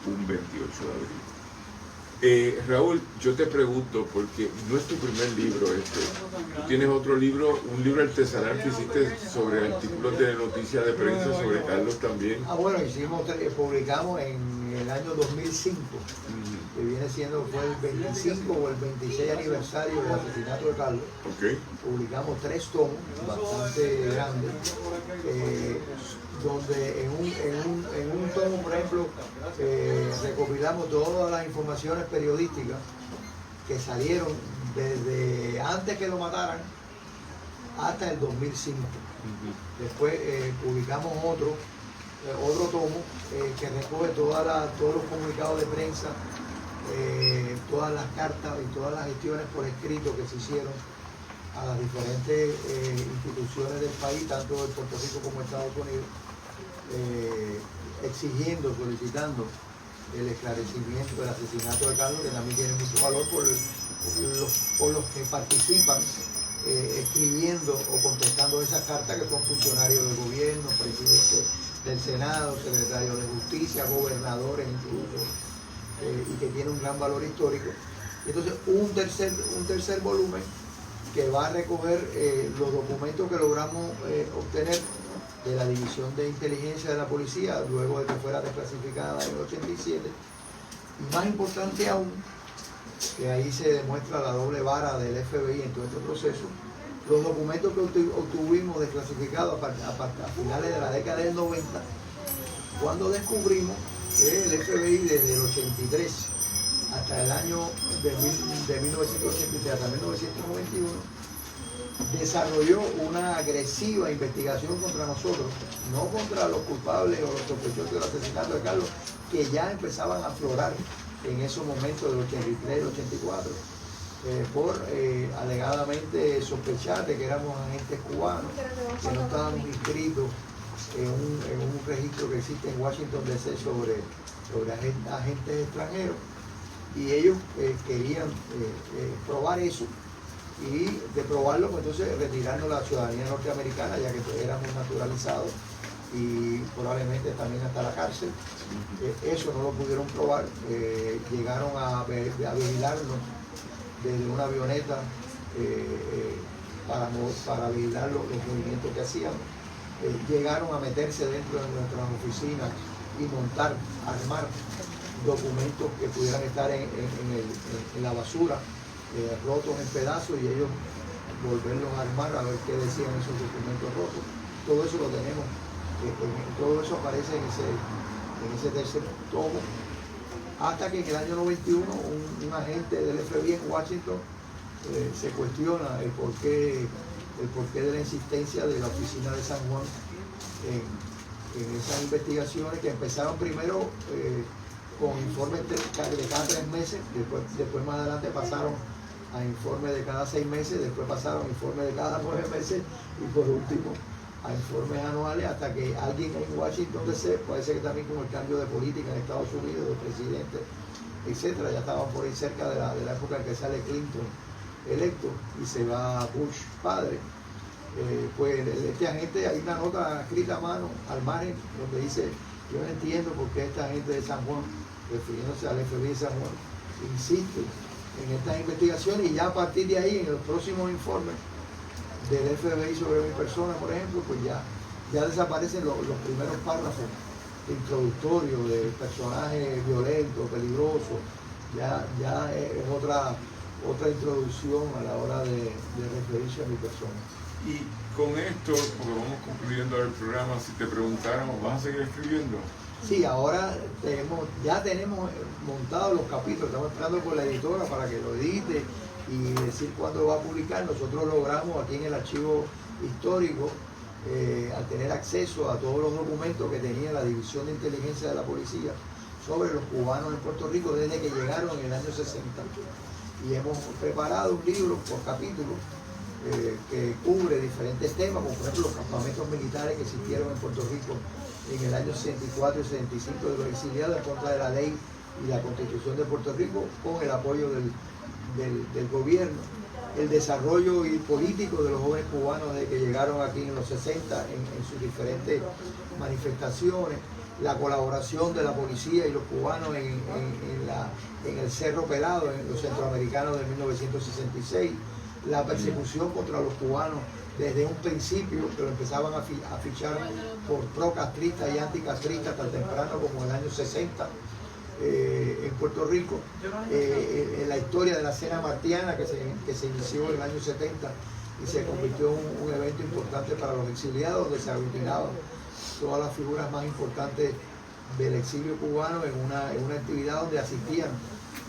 un 28 de abril. Raúl, yo te pregunto, porque no es tu primer libro este, tú tienes otro libro, un libro artesanal que hiciste sobre artículos de noticias de prensa sobre Carlos también. Bueno, publicamos en el año 2005, que viene siendo, fue el 25 o el 26 aniversario del asesinato de Carlos. Okay. Publicamos 3 tomos, bastante grandes, donde en un tomo, por ejemplo, recopilamos todas las informaciones periodísticas que salieron desde antes que lo mataran hasta el 2005. Después publicamos otro tomo que recoge todos los comunicados de prensa, todas las cartas y todas las gestiones por escrito que se hicieron a las diferentes instituciones del país, tanto de Puerto Rico como de Estados Unidos, solicitando el esclarecimiento del asesinato de Carlos, que también tiene mucho valor por los que participan escribiendo o contestando esas cartas, que son funcionarios del gobierno, presidente del Senado, secretario de Justicia, gobernadores incluso, y que tiene un gran valor histórico. Entonces, un tercer volumen que va a recoger los documentos que logramos obtener de la División de Inteligencia de la Policía, luego de que fuera desclasificada en el 87. Y más importante aún, que ahí se demuestra la doble vara del FBI en todo este proceso, los documentos que obtuvimos desclasificados a finales de la década del 90, cuando descubrimos que el FBI desde el 83 hasta el año de 1983 hasta 1991 desarrolló una agresiva investigación contra nosotros, no contra los culpables o los sospechosos del asesinato de Carlos, que ya empezaban a aflorar en esos momentos del 83 y el 84, por alegadamente sospechar de que éramos agentes cubanos, que no estábamos inscritos en un registro que existe en Washington DC sobre agentes extranjeros, y ellos querían probar eso, y de probarlo, pues entonces retirarnos la ciudadanía norteamericana, ya que éramos naturalizados y probablemente también hasta la cárcel. Eso no lo pudieron probar. Llegaron a vigilarnos desde una avioneta para vigilar los movimientos que hacíamos. Llegaron a meterse dentro de nuestras oficinas y armar documentos que pudieran estar en la basura, rotos en pedazos, y ellos volverlos a armar a ver qué decían esos documentos rotos. Todo eso lo tenemos, todo eso aparece en ese tercer tomo, hasta que en el año 91 un agente del FBI en Washington se cuestiona el porqué de la insistencia de la oficina de San Juan en esas investigaciones, que empezaron primero con informes de cada 3 meses, después más adelante pasaron a informes de cada 6 meses, después pasaron a informes de cada 9 meses, y por último a informes anuales, hasta que alguien en Washington DC, puede ser que también con el cambio de política en Estados Unidos, de presidente, etcétera, ya estaban por ahí cerca de la época en que sale Clinton electo y se va Bush padre, pues este agente, hay una nota escrita a mano al margen donde dice: yo no entiendo por qué esta gente de San Juan, refiriéndose al FBI de San Juan, insiste en estas investigaciones, y ya a partir de ahí, en los próximos informes del FBI sobre mi persona, por ejemplo, pues ya desaparecen los primeros párrafos introductorios de personajes violentos, peligrosos. Ya es otra introducción a la hora de referirse a mi persona. Y con esto, porque vamos concluyendo el programa, si te preguntáramos, ¿vas a seguir escribiendo? Sí, ahora ya tenemos montados los capítulos, estamos esperando por la editora para que lo edite y decir cuándo va a publicar. Nosotros logramos aquí en el archivo histórico, al tener acceso a todos los documentos que tenía la División de Inteligencia de la Policía sobre los cubanos en Puerto Rico desde que llegaron en el año 60. Y hemos preparado un libro por capítulo que cubre diferentes temas, como por ejemplo los campamentos militares que existieron en Puerto Rico en el año 64 y 65 de los exiliados en contra de la ley y la Constitución de Puerto Rico, con el apoyo del gobierno, el desarrollo político de los jóvenes cubanos desde que llegaron aquí en los 60 en sus diferentes manifestaciones, la colaboración de la policía y los cubanos en el Cerro Pelado, en los centroamericanos de 1966, la persecución contra los cubanos desde un principio, que lo empezaban a fichar por pro-castristas y anticastristas tan temprano como el año 60 en Puerto Rico, en la historia de la cena martiana que se inició en el año 70 y se convirtió en un evento importante para los exiliados, donde se aglutinaban todas las figuras más importantes del exilio cubano en una actividad donde asistían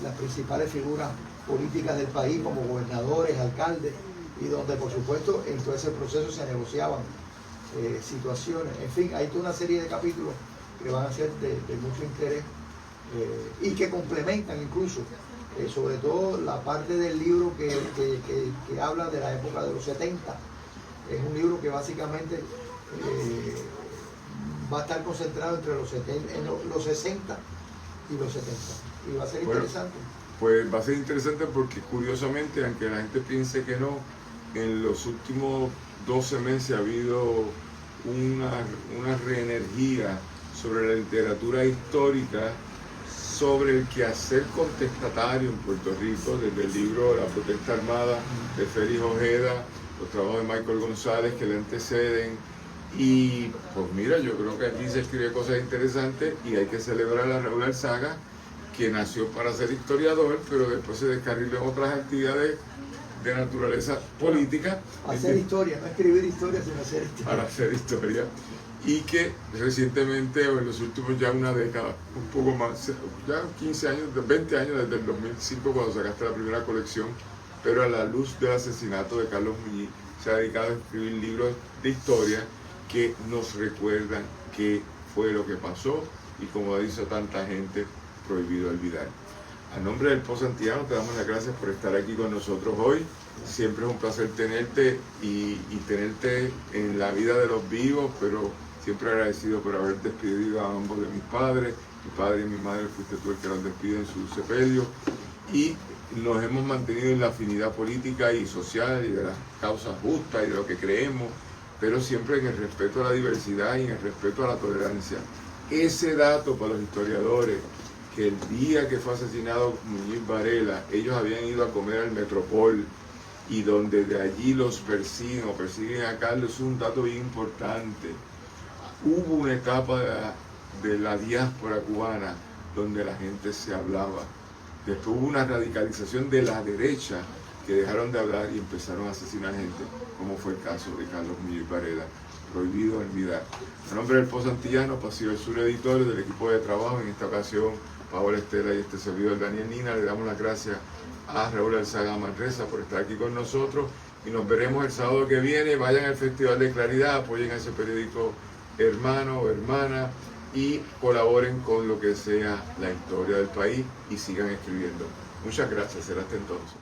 las principales figuras políticas del país, como gobernadores, alcaldes, y donde por supuesto en todo ese proceso se negociaban situaciones. En fin, hay toda una serie de capítulos que van a ser de mucho interés y que complementan incluso, sobre todo la parte del libro que habla de la época de los 70. Es un libro que básicamente va a estar concentrado entre los 60 y los 70. Y va a ser interesante. Pues va a ser interesante porque curiosamente, aunque la gente piense que no, en los últimos 12 meses ha habido una reenergía sobre la literatura histórica, sobre el quehacer contestatario en Puerto Rico, desde el libro La protesta armada de Félix Ojeda, los trabajos de Michael González que le anteceden, Y pues mira, yo creo que aquí se escribe cosas interesantes y hay que celebrar a Raúl Alzaga, que nació para ser historiador, pero después se descarriló en otras actividades de naturaleza política. Hacer historia, no escribir historia, sino hacer historia. Para hacer historia. Y que recientemente, o en los últimos ya una década, un poco más, ya 15 años, 20 años desde el 2005 cuando sacaste la primera colección, pero a la luz del asesinato de Carlos Muñiz, se ha dedicado a escribir libros de historia que nos recuerdan qué fue lo que pasó y, como dice tanta gente, prohibido olvidar. A nombre del POS Antillano te damos las gracias por estar aquí con nosotros hoy. Siempre es un placer tenerte y tenerte en la vida de los vivos, pero siempre agradecido por haber despedido a ambos de mis padres. Mi padre y mi madre fuiste tú el que los despide en su sepelio. Y nos hemos mantenido en la afinidad política y social y de las causas justas y de lo que creemos, pero siempre en el respeto a la diversidad y en el respeto a la tolerancia. Ese dato para los historiadores, que el día que fue asesinado Muñiz Varela, ellos habían ido a comer al Metropol y donde de allí los persiguen a Carlos, es un dato bien importante. Hubo una etapa de la diáspora cubana donde la gente se hablaba. Después hubo una radicalización de la derecha que dejaron de hablar y empezaron a asesinar gente, como fue el caso de Carlos Muñiz Varela. Prohibido olvidar. A nombre del POS Antillano, Pasillo del Sur Editores, del equipo de trabajo, en esta ocasión Paola Estela y este servidor Daniel Nina, le damos las gracias a Raúl Alzaga Manresa por estar aquí con nosotros y nos veremos el sábado que viene. Vayan al Festival de Claridad, apoyen a ese periódico hermano o hermana y colaboren con lo que sea la historia del país y sigan escribiendo. Muchas gracias, será hasta entonces.